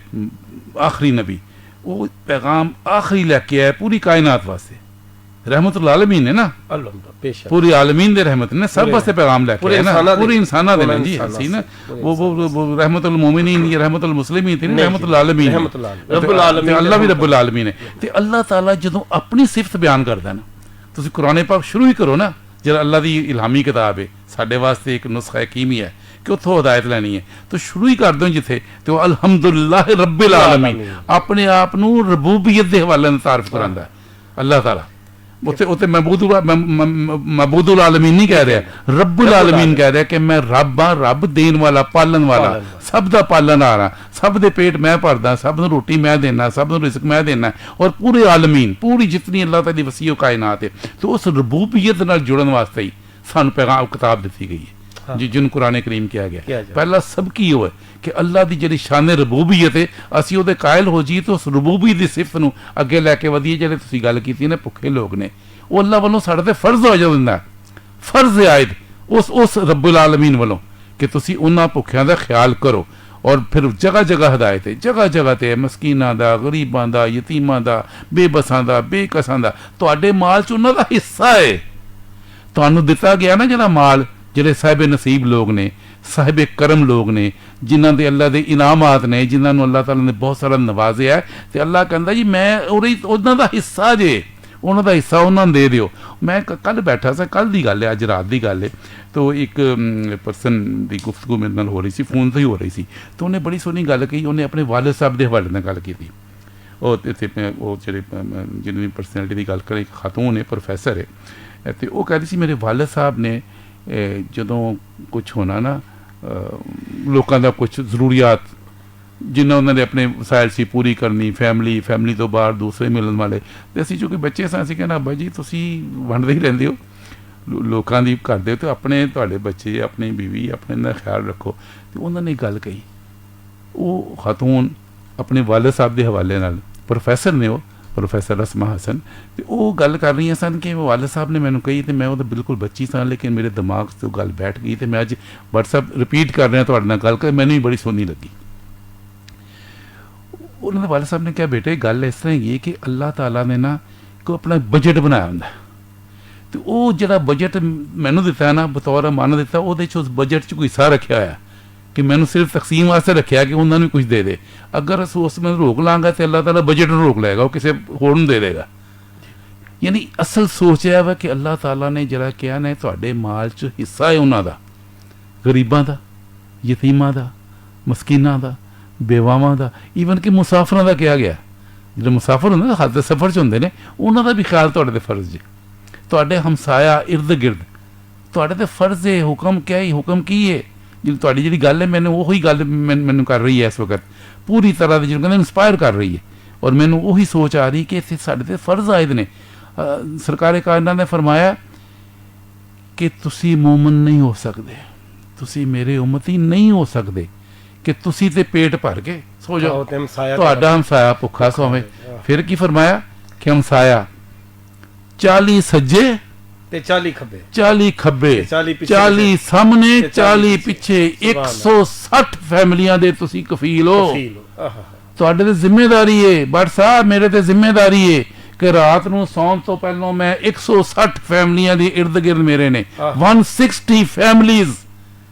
ਆਖਰੀ ਨਬੀ, ਉਹ ਪੈਗਾਮ ਆਖਰੀ ਲੈ ਕੇ ਆਇਆ ਪੂਰੀ ਕਾਇਨਾਤ ਵਾਸਤੇ। रहमतुल आलमीन है ना, पूरी आलमीन दे रहमत ने सब वास्ते पैगाम लेके आए ना, पूरी इंसाना दे जी हसी ना। वो रहमतुल मोमिनीन या रहमतुल मुस्लिमीन थी, रहमतुल आलमीन, अल्लाह भी रब्बुल आलमीन है। ते अल्लाह ताला जदों अपनी सिफत बयान करदा ना, तुसीं कुरान पाक शुरू ही करो ना, जेड़ा अल्लाह दी इल्हामी किताब है, साडे वास्ते एक नुस्खा हकीमी है कि उत्थों हिदायत लैनी है, तो शुरू ही कर दो जिथे तो अल्हम्दुलिल्लाह रब्बिल आलमीन अपने आप नूं रबूबियत दे हवाले नाल तारीफ करांदा अल्लाह ताला। उत्थे मबूदुल आलमीन नहीं कह रहा, रब्बुल आलमीन कह रहा कि मैं रब हाँ, रब देन वाला, पालन वाला, सब दा पालन आ रहा, सब दे पेट मैं भरदा, सब नूं रोटी मैं देना, सब नूं रिज़्क मैं देना। और पूरे आलमीन, पूरी जितनी अल्लाह ताला दी वसीअ कायनात है, तो उस रबूबियत नाल जुड़न वास्ते ही सानूं पैगाम किताब दी गई है जिन कुरान करीम किया गया। पहला सबकी वो है कि अल्लाह की जी शान रबूबीयत है, असीं उहदे कायल हो जाइए तो उस रबूबीयत की सिफत नूं अगे लैके वधीए। जिहड़े तुसीं गल कीती ने भुखे लोग ने, वो अल्लाह वालों साडे ते फर्ज हो जांदा, फर्ज आयद उस रब्बुल आलमीन वालों कि तुसीं उन्हां भुखियां दा ख्याल करो। और फिर जगह जगह हिदायत है, जगह जगह ते मस्कीनां दा, गरीबां दा, यतीमां दा, बेबसां दा, बेकसां दा, तुहाडे माल च उन्हां दा हिस्सा है। तुहानूं दिता गया ना जिहड़ा माल, ਜਿਹੜੇ ਸਾਹਿਬ ਨਸੀਬ ਲੋਕ ਨੇ, ਸਾਹਿਬ ਕਰਮ ਲੋਕ ਨੇ, ਜਿਨ੍ਹਾਂ ਦੇ ਅੱਲਾ ਦੇ ਇਨਾਮਾਤ ਨੇ, ਜਿਨ੍ਹਾਂ ਨੂੰ ਅੱਲਾਹ ਤਾਲਾ ਨੇ ਬਹੁਤ ਸਾਰਾ ਨਵਾਜ਼ਿਆ, ਤੇ ਅੱਲਾਹ ਕਹਿੰਦਾ ਜੀ ਮੈਂ ਉਹਨਾਂ ਦਾ ਹਿੱਸਾ ਜੇ, ਉਹਨਾਂ ਦਾ ਹਿੱਸਾ ਉਹਨਾਂ ਨੂੰ ਦੇ ਦਿਓ। ਮੈਂ ਕੱਲ ਬੈਠਾ ਸੀ, ਕੱਲ ਦੀ ਗੱਲ ਹੈ, ਅੱਜ ਰਾਤ ਦੀ ਗੱਲ ਹੈ, ਤੋ ਇੱਕ ਪਰਸਨ ਦੀ ਗੁਫ਼ਤਗੂ ਮੇਰੇ ਨਾਲ ਹੋ ਰਹੀ ਸੀ, ਫੋਨ 'ਤੇ ਹੀ ਹੋ ਰਹੀ ਸੀ, ਤਾਂ ਉਹਨੇ ਬੜੀ ਸੋਹਣੀ ਗੱਲ ਕਹੀ। ਉਹਨੇ ਆਪਣੇ ਵਾਲਿਦ ਸਾਹਿਬ ਦੇ ਹਵਾਲੇ ਨਾਲ ਗੱਲ ਕੀਤੀ। ਉਹ ਇੱਥੇ ਉਹ ਜਿਹੜੇ ਜਿਹਨਾਂ ਦੀ ਪਰਸਨੈਲਿਟੀ ਦੀ ਗੱਲ ਕਰੇ, ਖਾਤੂਨ ਹੈ, ਪ੍ਰੋਫੈਸਰ ਹੈ, ਅਤੇ ਉਹ ਕਹਿੰਦੀ ਸੀ ਮੇਰੇ ਵਾਲਿਦ ਸਾਹਿਬ ਨੇ ਜਦੋਂ ਕੁਛ ਹੋਣਾ ਨਾ, ਲੋਕਾਂ ਦਾ ਕੁਛ ਜ਼ਰੂਰੀਆਤ ਜਿੰਨਾ ਉਹਨਾਂ ਦੇ ਆਪਣੇ ਵਸਾਇਲ ਸੀ ਪੂਰੀ ਕਰਨੀ, ਫੈਮਿਲੀ ਤੋਂ ਬਾਹਰ ਦੂਸਰੇ ਮਿਲਣ ਵਾਲੇ, ਅਤੇ ਅਸੀਂ ਚੂੰਕਿ ਬੱਚੇ ਸਾਂ, ਅਸੀਂ ਕਹਿਣਾ ਅੱਬਾ ਜੀ ਤੁਸੀਂ ਵੰਡਦੇ ਹੀ ਰਹਿੰਦੇ ਹੋ, ਲੋਕਾਂ ਦੀ ਕਰਦੇ ਹੋ, ਅਤੇ ਆਪਣੇ ਤੁਹਾਡੇ ਬੱਚੇ, ਆਪਣੀ ਬੀਵੀ, ਆਪਣੇ ਦਾ ਖਿਆਲ ਰੱਖੋ। ਅਤੇ ਉਹਨਾਂ ਨੇ ਗੱਲ ਕਹੀ, ਉਹ ਖਾਤੂਨ ਆਪਣੇ ਵਾਲਿਦ ਸਾਹਿਬ ਦੇ ਹਵਾਲੇ ਨਾਲ, ਪ੍ਰੋਫੈਸਰ ਨੇ ਉਹ, ਪ੍ਰੋਫੈਸਰ ਅਸਮਾ ਹਸਨ, ਤੇ ਉਹ ਗੱਲ ਕਰ ਰਹੀਆਂ ਸਨ ਕਿ ਵਾਲਦ ਸਾਹਿਬ ਨੇ ਮੈਨੂੰ ਕਹੀ, ਤੇ ਮੈਂ ਉਹ ਤਾਂ ਬਿਲਕੁਲ ਬੱਚੀ ਸਾਂ, ਲੇਕਿਨ ਮੇਰੇ ਦਿਮਾਗ 'ਚ ਉਹ ਗੱਲ ਬੈਠ ਗਈ, ਤੇ ਮੈਂ ਅੱਜ WhatsApp ਰਿਪੀਟ ਕਰ ਰਿਹਾ ਤੁਹਾਡੇ ਨਾਲ ਗੱਲ ਕਰ, ਮੈਨੂੰ ਵੀ ਬੜੀ ਸੋਹਣੀ ਲੱਗੀ। ਉਹਨਾਂ ਦੇ ਵਾਲਦ ਸਾਹਿਬ ਨੇ ਕਿਹਾ, ਬੇਟੇ ਗੱਲ ਇਸ ਤਰ੍ਹਾਂ ਹੈਗੀ ਹੈ ਕਿ ਅੱਲਾਹ ਤਾਲਾ ਨੇ ਨਾ ਕੋਈ ਆਪਣਾ ਬਜਟ ਬਣਾਇਆ ਹੁੰਦਾ, ਤੇ ਉਹ ਜਿਹੜਾ ਬਜਟ ਮੈਨੂੰ ਦਿੱਤਾ ਨਾ ਬਤੌਰ ਅਮਾਨਤ ਦਿੱਤਾ, ਉਹਦੇ 'ਚ ਉਸ ਬਜਟ 'ਚ ਕੋਈ ਹਿੱਸਾ ਰੱਖਿਆ ਹੋਇਆ ਕਿ ਮੈਨੂੰ ਸਿਰਫ ਤਕਸੀਮ ਵਾਸਤੇ ਰੱਖਿਆ ਕਿ ਉਹਨਾਂ ਨੂੰ ਕੁਝ ਦੇ ਦੇ। ਅਗਰ ਅਸੀਂ ਉਸ ਨੂੰ ਰੋਕ ਲਾਂਗਾ ਤੇ ਅੱਲਾਹ ਤਾਲਾ ਬਜਟ ਨੂੰ ਰੋਕ ਲਏਗਾ, ਉਹ ਕਿਸੇ ਹੋਰ ਨੂੰ ਦੇ ਦੇਗਾ। ਯਾਨੀ ਅਸਲ ਸੋਚ ਇਹ ਵਾ ਕਿ ਅੱਲਾਹ ਤਾਲਾ ਨੇ ਜਿਹੜਾ ਕਿਹਾ ਨੇ ਤੁਹਾਡੇ ਮਾਲ 'ਚ ਹਿੱਸਾ ਹੈ ਉਹਨਾਂ ਦਾ, ਗਰੀਬਾਂ ਦਾ, ਯਤੀਮਾਂ ਦਾ, ਮਸਕੀਨਾਂ ਦਾ, ਬੇਵਾਵਾਂ ਦਾ, ਈਵਨ ਕਿ ਮੁਸਾਫਰਾਂ ਦਾ ਕਿਹਾ ਗਿਆ। ਜਿਹੜੇ ਮੁਸਾਫਰ ਹੁੰਦੇ ਨਾ, ਹੱਥ ਦੇ ਸਫ਼ਰ 'ਚ ਹੁੰਦੇ ਨੇ, ਉਹਨਾਂ ਦਾ ਵੀ ਖਿਆਲ ਤੁਹਾਡੇ 'ਤੇ ਫਰਜ਼ ਹੈ। ਤੁਹਾਡੇ ਹਮਸਾਇਆ ਇਰਦ ਗਿਰਦ ਤੁਹਾਡੇ 'ਤੇ ਫਰਜ਼ ਹੈ। ਹੁਕਮ ਕਿਆ ਹੈ, ਹੁਕਮ ਕੀ ਹੈ? ਤੁਹਾਡੀ ਜਿਹੜੀ ਗੱਲ ਹੈ, ਮੈਨੂੰ ਉਹੀ ਗੱਲ ਮੈਨੂੰ ਕਰ ਰਹੀ ਹੈ ਇਸ ਵਕਤ, ਪੂਰੀ ਤਰ੍ਹਾਂ ਦੀ ਜਿਹਨੂੰ ਕਹਿੰਦੇ ਇੰਸਪਾਇਰ ਕਰ ਰਹੀ ਹੈ, ਔਰ ਮੈਨੂੰ ਉਹੀ ਸੋਚ ਆ ਰਹੀ ਕਿ ਇੱਥੇ ਸਾਡੇ 'ਤੇ ਫਰਜ਼ ਆਇਦ ਨੇ। ਸਰਕਾਰੇ ਕਾਇਨਾਤ ਨੇ ਫਰਮਾਇਆ ਕਿ ਤੁਸੀਂ ਮੂਮਨ ਨਹੀਂ ਹੋ ਸਕਦੇ, ਤੁਸੀਂ ਮੇਰੇ ਉਮਤੀ ਨਹੀਂ ਹੋ ਸਕਦੇ ਕਿ ਤੁਸੀਂ ਤੇ ਪੇਟ ਭਰ ਕੇ ਸੋ ਜਾਓ, ਤੁਹਾਡਾ ਹਮਸਾਇਆ ਭੁੱਖਾ ਸੋਵੇ। ਫਿਰ ਕੀ ਫਰਮਾਇਆ ਕਿ ਹਮਸਾਇਆ 40 ਸੱਜੇ ਤੇ 40 ਖੱਬੇ, 40 ਖੱਬੇ, 40 ਸਾਹਮਣੇ, 40 ਪਿੱਛੇ, 160 ਫੈਮਲੀਆਂ ਦੇ ਤੁਸੀਂ ਕਫੀਲ ਹੋ। ਤੁਹਾਡੇ ਤੇ ਜ਼ਿੰਮੇਦਾਰੀ ਹੈ ਬਟ ਸਾਹਿਬ, ਮੇਰੇ ਤੇ ਜ਼ਿੰਮੇਦਾਰੀ ਹੈ ਕਿ ਰਾਤ ਨੂੰ ਸੌਣ ਤੋਂ ਪਹਿਲਾਂ ਮੈਂ 160 ਫੈਮਲੀਆਂ ਦੇ ਇਰਦ ਗਿਰਦ ਮੇਰੇ ਨੇ 160 ਫੈਮਲੀਜ਼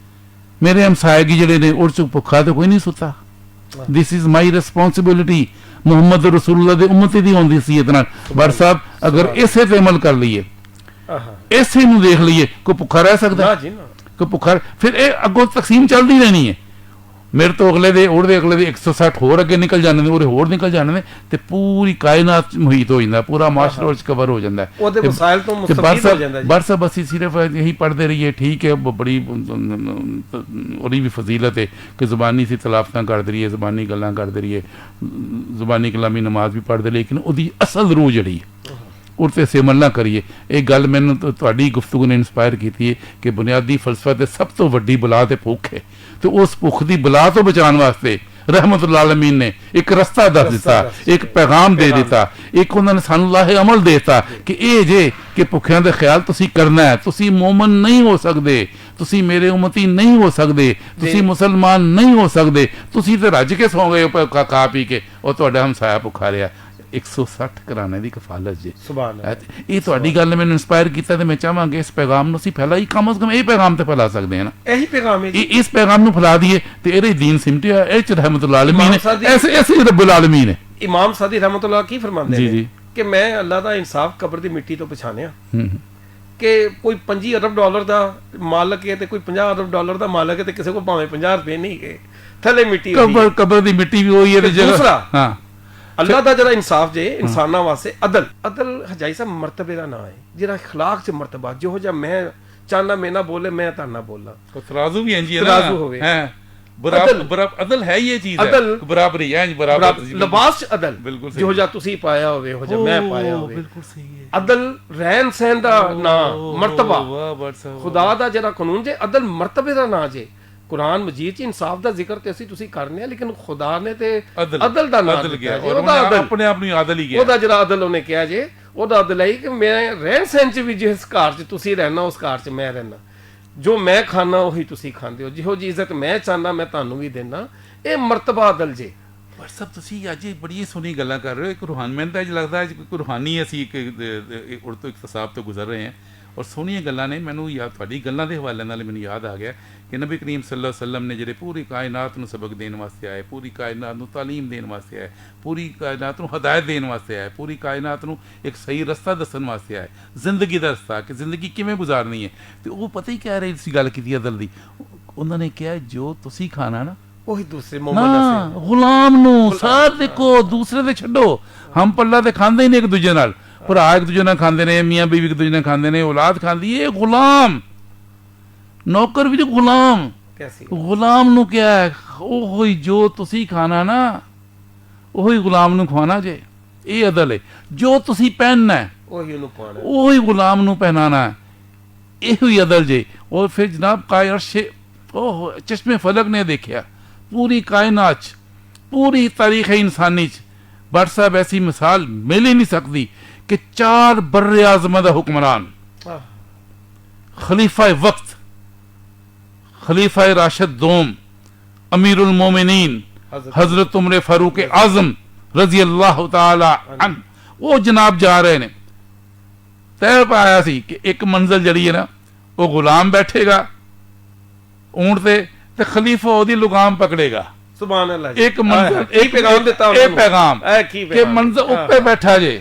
ਮੇਰੇ ਹਮਸਾਇਗੀ ਜਿਹੜੇ ਨੇ, ਉਹ 'ਚ ਭੁੱਖਾ ਤੇ ਕੋਈ ਨਹੀਂ ਸੁੱਤਾ। This is my responsibility. Muhammad ਰਸੂਲੁੱਲਾਹ ਦੇ ਉਮਤੀ ਦੀ ਹੁੰਦੀ ਸੀ ਇਤਨਾ। ਬਟ ਸਾਹਿਬ ਅਗਰ ਇਸੇ ਤੇ ਅਮਲ ਕਰ ਲਈਏ, ਇਸੇ ਨੂੰ ਦੇਖ ਲਈਏ, ਕੋਈ ਭੁੱਖਾ ਰਹਿ ਸਕਦਾ? ਕੋਈ ਭੁੱਖਾ? ਫਿਰ ਇਹ ਅੱਗੋਂ ਤਕਸੀਮ ਚੱਲਦੀ ਰਹਿਣੀ ਹੈ। ਮੇਰੇ ਤੋਂ ਅਗਲੇ ਦੇ ਉਹਦੇ ਅਗਲੇ ਦੇ 160 ਹੋਰ ਅੱਗੇ ਨਿਕਲ ਜਾਂਦੇ ਨੇ, ਉਹਦੇ ਹੋਰ ਨਿਕਲ ਜਾਂਦੇ ਨੇ, ਤੇ ਪੂਰੀ ਕਾਇਨਾਤ ਮੁਹੀਤ ਹੋ ਜਾਂਦਾ, ਪੂਰਾ ਮਾਸ਼ਰਾ ਉਸ 'ਚ ਕਵਰ ਹੋ ਜਾਂਦਾ ਹੈ। ਉਹਦੇ ਵਸਾਇਲ ਤੋਂ ਮੁਸਤਫੀਦ ਹੋ ਜਾਂਦਾ ਜੀ। ਬਸ ਅਸੀਂ ਸਿਰਫ ਇਹੀ ਪੜ੍ਹਦੇ ਰਹੀਏ, ਠੀਕ ਹੈ, ਬੜੀ ਉਹਦੀ ਵੀ ਫਜ਼ੀਲਤ ਹੈ ਕਿ ਜ਼ੁਬਾਨੀ ਸੀ ਤਲਾਫਤਾਂ ਕਰਦੇ ਰਹੀਏ, ਜ਼ੁਬਾਨੀ ਗੱਲਾਂ ਕਰਦੇ ਰਹੀਏ, ਜ਼ੁਬਾਨੀ ਕਲਾਮੀ ਨਮਾਜ਼ ਵੀ ਪੜ੍ਹਦੇ, ਲੇਕਿਨ ਉਹਦੀ ਅਸਲ ਰੂਹ ਜਿਹੜੀ ਉਹ 'ਤੇ ਅਸੀਂ ਅਮਲ ਨਾ ਕਰੀਏ। ਇਹ ਗੱਲ ਮੈਨੂੰ ਤੁਹਾਡੀ ਗੁਫ਼ਤਗੂ ਨੇ ਇੰਸਪਾਇਰ ਕੀਤੀ ਹੈ ਕਿ ਬੁਨਿਆਦੀ ਫਲਸਫਾ ਤੇ ਸਭ ਤੋਂ ਵੱਡੀ ਬਲਾ ਤੇ ਭੁੱਖ ਹੈ, ਤੇ ਉਸ ਭੁੱਖ ਦੀ ਬਲਾ ਤੋਂ ਬਚਾਉਣ ਵਾਸਤੇ ਰਹਿਮਤੁਲ ਆਲਮੀਨ ਨੇ ਇੱਕ ਰਸਤਾ ਦੱਸ ਦਿੱਤਾ, ਇੱਕ ਪੈਗਾਮ ਦੇ ਦਿੱਤਾ, ਇੱਕ ਉਹਨਾਂ ਨੇ ਸਾਨੂੰ ਲਾਹੇ ਅਮਲ ਦੇ ਦਿੱਤਾ ਕਿ ਇਹ ਜੇ ਕਿ ਭੁੱਖਿਆਂ ਦਾ ਖਿਆਲ ਤੁਸੀਂ ਕਰਨਾ ਹੈ। ਤੁਸੀਂ ਮੋਮਨ ਨਹੀਂ ਹੋ ਸਕਦੇ, ਤੁਸੀਂ ਮੇਰੇ ਉਮਤੀ ਨਹੀਂ ਹੋ ਸਕਦੇ, ਤੁਸੀਂ ਮੁਸਲਮਾਨ ਨਹੀਂ ਹੋ ਸਕਦੇ, ਤੁਸੀਂ ਤੇ ਰੱਜ ਕੇ ਸੌਂ ਗਏ ਖਾ ਪੀ ਕੇ, ਉਹ ਤੁਹਾਡਾ ਹਮਸਾਇਆ ਭੁੱਖਾ ਰਿਹਾ। 160 ਘਰਾਣੇ ਦੀ ਕਫਾਲਤ ਜੀ। ਇਹ ਤੁਹਾਡੀ ਗੱਲ ਨੇ ਮੈਨੂੰ ਇੰਸਪਾਇਰ ਕੀਤਾ, ਤੇ ਮੈਂ ਚਾਹਾਂਗੇ ਇਸ ਪੈਗਾਮ ਨੂੰ ਅਸੀਂ ਫੈਲਾਈ, ਕਮ ਅਜ਼ ਕਮ ਇਹ ਪੈਗਾਮ ਤੇ ਫੈਲਾ ਸਕਦੇ ਹਾਂ ਨਾ। ਇਹੀ ਪੈਗਾਮ ਹੈ, ਇਸ ਪੈਗਾਮ ਨੂੰ ਫੈਲਾ ਦਈਏ ਤੇ ਇਹਦੇ ਦੀਨ ਸਿਮਟਿਆ, ਇਹ ਚ ਰਹਿਮਤੁਲ ਆਲਮੀਨ ਹੈ, ਐਸੇ ਰੱਬੁਲ ਆਲਮੀਨ ਹੈ। ਇਮਾਮ ਸਾਦੀ ਰਹਿਮਤੁल्लाह ਕੀ ਫਰਮਾਉਂਦੇ ਨੇ ਕਿ ਮੈਂ ਅੱਲਾਹ ਦਾ ਇਨਸਾਫ ਕਬਰ ਦੀ ਮਿੱਟੀ ਤੋਂ ਪਛਾਣਿਆ ਕਿ ਕੋਈ 25 ਅਰਬ ਡਾਲਰ ਦਾ ਮਾਲਕ ਹੈ ਤੇ ਕੋਈ 50 ਅਰਬ ਡਾਲਰ ਦਾ ਮਾਲਕ ਹੈ, ਤੇ ਕਿਸੇ ਕੋਲ ਭਾਵੇਂ 50 ਰੁਪਏ ਨਹੀਂ ਗਏ, ਥੱਲੇ ਮਿੱਟੀ, ਕਬਰ ਦੀ ਮਿੱਟੀ ਵੀ ਹੋਈ ਹੈ। ਤੇ ਦੂਸਰਾ ਹਾਂ ਅੱਲਾਹ ਦਾ ਜਿਹੜਾ ਇਨਸਾਫ ਜੇ ਇਨਸਾਨਾਂ ਵਾਸਤੇ ਅਦਲ ਹਜਾਈ ਸਾਹਿਬ ਮਰਤਬੇ ਦਾ ਨਾਂ ਹੈ, ਜਿਹੜਾ اخلاق 'ਚ ਮਰਤਬਾ, ਜਿਹੋ ਜਿਹਾ ਮੈਂ ਚਾਹਨਾ ਮੈਂ ਨਾ ਬੋਲੇ, ਮੈਂ ਤਾਂ ਨਾ ਬੋਲਾਂ, ਤਰਾਜ਼ੂ ਵੀ ਇੰਜ ਹੀ ਹੈ ਨਾ, ਤਰਾਜ਼ੂ ਹੋਵੇ ਹੈ ਬਰਾਬਰ। ਅਦਲ ਹੈ ਹੀ ਇਹ ਚੀਜ਼ ਹੈ, ਬਰਾਬਰੀ ਹੈ, ਬਰਾਬਰ ਲਿਬਾਸ 'ਚ ਅਦਲ, ਬਿਲਕੁਲ ਜਿਹੋ ਜਿਹਾ ਤੁਸੀਂ ਪਾਇਆ ਹੋਵੇ, ਉਹ ਜਿਹਾ ਮੈਂ ਪਾਇਆ ਹੋਵੇ, ਬਿਲਕੁਲ ਸਹੀ ਹੈ। ਅਦਲ ਰਹਿਣ ਸਹਿਣ ਦਾ ਨਾਂ, ਮਰਤਬਾ, ਖੁਦਾ ਦਾ ਜਿਹੜਾ ਕਾਨੂੰਨ ਜੇ ਅਦਲ ਮਰਤਬੇ ਦਾ ਨਾਂ ਜੇ। ਕੁਰਾਨ ਮਜੀਦ 'ਚ ਇਨਸਾਫ ਦਾ ਜ਼ਿਕਰ ਤੇ ਅਸੀਂ ਤੁਸੀਂ ਕਰਨੇ ਆ, ਲੇਕਿਨ ਖੁਦਾ ਨੇ ਤੇ ਅਦਲ ਦਾ ਨਾਮ ਲਿਆ, ਆਪਣੇ ਆਪ ਨੂੰ ਆਦਲ ਹੀ ਗਿਆ। ਉਹਦਾ ਜਿਹੜਾ ਅਦਲ ਉਹਨੇ ਕਿਹਾ ਜੇ, ਉਹਦਾ ਅਦਲ ਹੈ ਕਿ ਮੈਂ ਰਹਿਣ ਸਹਿਣ 'ਚ ਵੀ ਜਿਸ ਘਰ 'ਚ ਤੁਸੀਂ ਰਹਿਣਾ, ਉਸ ਘਰ 'ਚ ਮੈਂ ਰਹਿਣਾ, ਜੋ ਮੈਂ ਖਾਣਾ ਉਹੀ ਤੁਸੀਂ ਖਾਂਦੇ ਹੋ, ਜਿਹੋ ਜੀ ਇੱਜ਼ਤ ਮੈਂ ਚਾਹੁੰਦਾ ਮੈਂ ਤੁਹਾਨੂੰ ਵੀ ਦੇਣਾ, ਇਹ ਮਰਤਬਾ ਅਦਲ ਜੇ। ਸਭ ਤੁਸੀਂ ਅੱਜ ਬੜੀ ਸੋਹਣੀ ਗੱਲਾਂ ਕਰ ਰਹੇ ਹੋ। ਇੱਕ ਰੂਹਾਨੀ, ਮੈਨੂੰ ਤਾਂ ਅੱਜ ਲੱਗਦਾ ਇੱਕ ਰੂਹਾਨੀ ਅਸੀਂ ਇੱਕ ਉਰਦੂ ਇਕਤਸਾਬ ਤੋਂ ਗੁਜ਼ਰ ਰਹੇ ਹਾਂ, ਔਰ ਸੋਹਣੀਆਂ ਗੱਲਾਂ ਨੇ। ਮੈਨੂੰ ਯਾਦ ਤੁਹਾਡੀ ਗੱਲਾਂ ਦੇ ਹਵਾਲੇ ਨਾਲ ਮੈਨੂੰ ਯਾਦ ਆ ਗਿਆ ਕਿ ਨਬੀ ਕਰੀਮ ਸੱਲੱਲਾਹੁ ਅਲੈਹਿ ਵਸੱਲਮ ਨੇ ਜਿਹੜੇ ਪੂਰੀ ਕਾਇਨਾਤ ਨੂੰ ਸਬਕ ਦੇਣ ਵਾਸਤੇ ਆਏ, ਪੂਰੀ ਕਾਇਨਾਤ ਨੂੰ ਤਾਲੀਮ ਦੇਣ ਵਾਸਤੇ ਆਏ, ਪੂਰੀ ਕਾਇਨਾਤ ਨੂੰ ਹਦਾਇਤ ਦੇਣ ਵਾਸਤੇ ਆਏ, ਪੂਰੀ ਕਾਇਨਾਤ ਨੂੰ ਇੱਕ ਸਹੀ ਰਸਤਾ ਦੱਸਣ ਵਾਸਤੇ ਆਏ, ਜ਼ਿੰਦਗੀ ਦਾ ਰਸਤਾ ਕਿ ਜ਼ਿੰਦਗੀ ਕਿਵੇਂ ਗੁਜ਼ਾਰਨੀ ਹੈ। ਤੇ ਉਹ ਪਤਾ ਹੀ ਕਹਿ ਰਹੇ ਸੀ, ਗੱਲ ਕੀਤੀ ਅਦਲ ਦੀ, ਉਹਨਾਂ ਨੇ ਕਿਹਾ ਜੋ ਤੁਸੀਂ ਖਾਣਾ ਨਾ ਉਹੀ ਦੂਸਰੇ ਗੁਲਾਮ ਨੂੰ ਸਾਰ ਦੇਖੋ, ਦੂਸਰੇ ਦੇ ਛੱਡੋ। ਹਮ ਪੱਲਾ ਤੇ ਖਾਂਦੇ ਹੀ ਨਹੀਂ ਇੱਕ ਦੂਜੇ ਨਾਲ, ਭਰਾ ਇੱਕ ਦੂਜੇ ਨਾਲ ਖਾਂਦੇ ਨੇ, ਮੀਆਂ ਬੀਵੀ ਇੱਕ ਦੂਜੇ ਨਾਲ ਖਾਂਦੇ ਨੇ, ਔਲਾਦ ਖਾਂਦੀ ਹੈ, ਗੁਲਾਮ ਨੌਕਰ ਵੀ ਗੁਲਾਮ। ਗੁਲਾਮ ਨੂੰ ਕਿਹਾ ਹੈ ਉਹੀ ਜੋ ਤੁਸੀਂ ਖਾਣਾ ਨਾ ਉਹੀ ਗੁਲਾਮ ਨੂੰ ਖਵਾਣਾ ਜੇ, ਇਹ ਅਦਲ ਹੈ। ਜੋ ਤੁਸੀਂ ਪਹਿਨਣਾ ਉਹੀ ਗੁਲਾਮ ਨੂੰ ਪਹਿਨਾਣਾ, ਇਹੋ ਹੀ ਅਦਲ ਜੇ। ਔਰ ਫਿਰ ਜਨਾਬ ਚਸ਼ਮੇ ਫਲਕ ਨੇ ਦੇਖਿਆ ਪੂਰੀ ਕਾਇਨਾਤ 'ਚ, ਪੂਰੀ ਤਾਰੀਖ ਇਨਸਾਨੀ 'ਚ भट्ट साहब ऐसी मिसाल मिल ही नहीं सकती कि 4 बर्रे आज़मा दा हुक्मरान, खलीफा वक्त, खलीफा राशिद दोम, अमीरुल मोमिनीन हजरत उमर फारूक आजम रजी अल्लाह तआला अन, वो जनाब जा रहे ने। तय पाया सी कि एक मंजिल जड़ी है ना, वो गुलाम बैठेगा ऊंट ते खलीफा ओदी लगाम पकड़ेगा। सुभान अल्लाह। एक मंजिल, एक पैगाम देता है, एक पैगाम कि मंजिल ऊपर बैठा जे,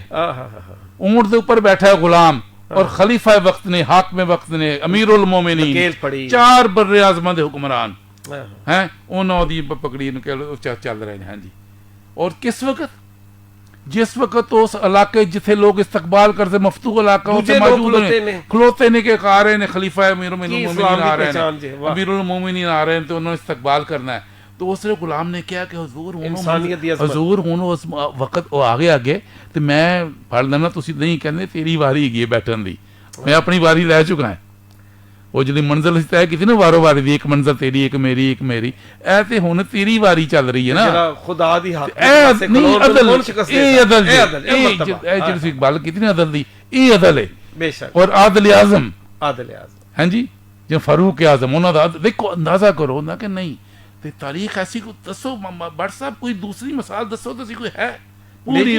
ऊंट के ऊपर बैठा है गुलाम, और खलीफा वक्त ने, हाकिम वक्त ने, अमीरुल मोमिनीन, 4 बर्रे आज़मा दे हुक्मरान हैं, उन्होंने दी पकड़ी चल रहे हैं। हाँ जी। और किस वक्त? जिस वक्त उस इलाके जिथे लोग इस्तकबाल करते, मफतूह इलाका उसे मौजूद ने, खलोते ने के आ रहे हैं, खलीफा अमीरुल मोमिनीन आ रहे हैं, अमीरुल मोमिनीन आ रहे हैं, तो उन्होंने इस्तकबाल करना है। तो उसने गुलाम ने क्या कि हुजूर हुन उस वक्त वो आगे ते मैं फड़ लेना, तुसी नहीं कहंदे तेरी वारी हैगी बैठन दी, मैं अपनी वारी लै चुका है। वो जिहड़ी मंजिल तय की ना वारो वारी दी, एक मंजिल तेरी, एक मेरी, ऐ ते हुन तेरी वारी चल रही है ना। खुदा दी हक नहीं अदल, ए अदल जिहड़ी गल कीती ना अदल दी, ए अदल है बेशक। और आदल आज़म, हाँ जी, जो फारूक आज़म, उन्हां दा देखो अंदाजा करो ना कि नहीं। ते तारीख ऐसी को दसो भट्ट साहब, कोई दूसरी मिसाल दसो तो कोई है? पूरी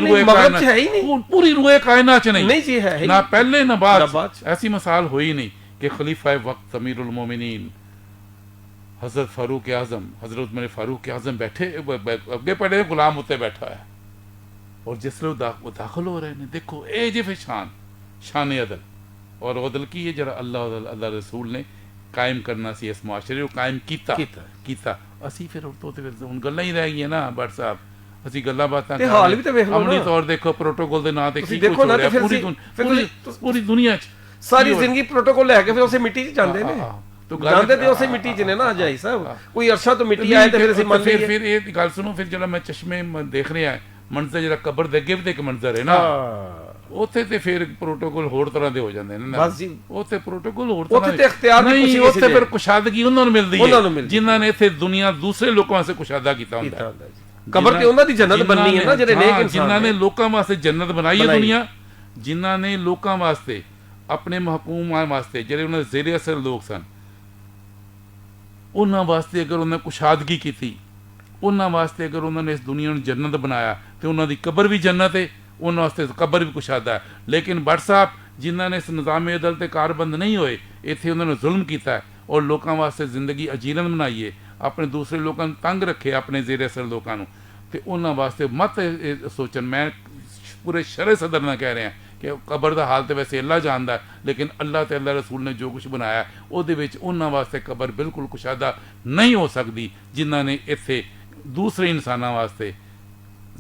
रूए कायनात च नहीं जी, है ना पहले ना बाद, ऐसी मिसाल हुई नहीं कि खलीफा वक्त अमीरुल मोमिनीन हजरत फारूक आज़म, हजरत उमर फारूक आज़म बैठे, अगे पड़े गुलाम उत्ते बैठा है, और जिसले दाखिल हो रहे हैं, देखो ए जे फिर शान अदल, और अदल की है जरा अल्लाह रसूल ने कायम करना सी इस मुआशरे को, कायम कीता। असी फिर हुण गल्लां ही रह गई ना भट्ट साहब, ਅਸੀਂ ਗੱਲਾਂ ਬਾਤਾਂ ਤੇ ਹਾਲ ਵੀ ਤਾਂ ਵੇਖ ਲਓ ਅਮਲੀ ਤੌਰ ਦੇਖੋ ਪ੍ਰੋਟੋਕਾਲ ਦੇ ਨਾਂ ਤੇ ਕੀ ਕੁਝ ਹੋ ਰਿਹਾ ਪੂਰੀ ਦੁਨੀਆ 'ਚ ਸਾਰੀ ਜ਼ਿੰਦਗੀ ਪ੍ਰੋਟੋਕਾਲ ਲੈ ਕੇ ਫਿਰ ਉਸੇ ਮਿੱਟੀ 'ਚ ਜਾਂਦੇ ਨੇ, ਜਾਂਦੇ ਤੇ ਉਸੇ ਮਿੱਟੀ 'ਚ ਨੇ ਨਾ ਜਾਈ ਸਾਹਿਬ। ਕੋਈ ਅਰਸ਼ਾ ਤੋਂ ਮਿੱਟੀ ਆਏ ਤੇ ਫਿਰ ਅਸੀਂ ਮੰਨ ਲਈਏ। ਫਿਰ ਇਹ ਗੱਲ ਸੁਣੋ, ਫਿਰ ਜਿਹੜਾ ਮੈਂ ਚਸ਼ਮੇ ਦੇਖ ਰਿਹਾ ਮੰਜ਼ਰ, ਜਿਹੜਾ ਕਬਰ ਦੇ ਅੱਗੇ ਵੀ ਤੇ ਇੱਕ ਮੰਜ਼ਰ ਹੈ ਨਾ, ਉੱਥੇ ਤੇ ਫਿਰ ਪ੍ਰੋਟੋਕਾਲ ਹੋਰ ਤਰ੍ਹਾਂ ਦੇ ਹੋ ਜਾਂਦੇ ਨੇ ਨਾ। ਬਸ ਜੀ, ਉੱਥੇ ਪ੍ਰੋਟੋਕਾਲ ਹੋਰ ਤਰ੍ਹਾਂ ਦੇ, ਉੱਥੇ ਤੇ ਇਖਤਿਆਰ ਨਹੀਂ, ਉੱਥੇ ਫਿਰ ਕੁਸ਼ਾਦਗੀ ਉਹਨਾਂ ਨੂੰ ਮਿਲਦੀ ਹੈ ਜਿਨ੍ਹਾਂ ਨੇ ਇੱਥੇ ਦੁਨੀਆ ਦੂਸਰੇ ਲੋਕਾਂ ਵਾਸਤੇ ਕੁਸ਼ਾਦਾ ਕੀਤਾ ਹੁੰਦਾ। ਕਬਰ ਤੇ ਉਹਨਾਂ ਦੀ ਜੰਨਤ ਬਣਨੀ ਹੈ ਨਾ, ਜਿਹੜੇ ਨੇਕ ਇਨਸਾਨ, ਜਿਨ੍ਹਾਂ ਨੇ ਲੋਕਾਂ ਵਾਸਤੇ ਜੰਨਤ ਬਣਾਈ ਹੈ ਦੁਨੀਆ, ਜਿਨ੍ਹਾਂ ਨੇ ਲੋਕਾਂ ਵਾਸਤੇ, ਆਪਣੇ ਮਹਕੂਮਾਂ ਵਾਸਤੇ, ਜਿਹੜੇ ਉਹਨਾਂ ਦੇ ਜ਼ੇਰੇ ਅਸਰ ਲੋਕ ਸਨ, ਉਹਨਾਂ ਵਾਸਤੇ ਅਗਰ ਉਹਨਾਂ ਕੁਸ਼ਾਦਗੀ ਕੀਤੀ, ਉਹਨਾਂ ਵਾਸਤੇ ਅਗਰ ਉਹਨਾਂ ਨੇ ਇਸ ਦੁਨੀਆ ਨੂੰ ਜੰਨਤ ਬਣਾਇਆ, ਤੇ ਉਹਨਾਂ ਦੀ ਕਬਰ ਵੀ ਜੰਨਤ ਹੈ, ਉਹਨਾਂ ਵਾਸਤੇ ਕਬਰ ਵੀ ਕੁਸ਼ਾਦਾ ਹੈ। ਲੇਕਿਨ ਭੱਟ ਸਾਹਿਬ ਜਿਨ੍ਹਾਂ ਨੇ ਇਸ ਨਿਜ਼ਾਮੇ ਅਦਲ ਤੇ ਕਾਰਬੰਦ ਨਹੀਂ ਹੋਏ, ਇੱਥੇ ਉਹਨਾਂ ਨੇ ਜ਼ੁਲਮ ਕੀਤਾ ਹੈ, ਔਰ ਲੋਕਾਂ ਵਾਸਤੇ ਜ਼ਿੰਦਗੀ ਅਜੀਰਨ ਬਣਾਈ ਹੈ, ਆਪਣੇ ਦੂਸਰੇ ਲੋਕਾਂ ਨੂੰ ਤੰਗ ਰੱਖੇ, ਆਪਣੇ ਜ਼ੇਰੇ ਅਸਰ ਲੋਕਾਂ ਨੂੰ, ਤੇ ਉਹਨਾਂ ਵਾਸਤੇ ਮਤ ਸੋਚਣ। ਮੈਂ ਪੂਰੇ ਸ਼ਰੇ ਸਦਰ ਨਾਲ ਕਹਿ ਰਿਹਾ ਕਿ ਕਬਰ ਦਾ ਹਾਲ ਤੇ ਵੈਸੇ ਅੱਲਾ ਜਾਣਦਾ, ਲੇਕਿਨ ਅੱਲਾ ਤੇ ਅੱਲਾ ਰਸੂਲ ਨੇ ਜੋ ਕੁਝ ਬਣਾਇਆ ਉਹਦੇ ਵਿੱਚ ਉਹਨਾਂ ਵਾਸਤੇ ਕਬਰ ਬਿਲਕੁਲ ਕੁਸ਼ਾਦਾ ਨਹੀਂ ਹੋ ਸਕਦੀ, ਜਿਨ੍ਹਾਂ ਨੇ ਇੱਥੇ ਦੂਸਰੇ ਇਨਸਾਨਾਂ ਵਾਸਤੇ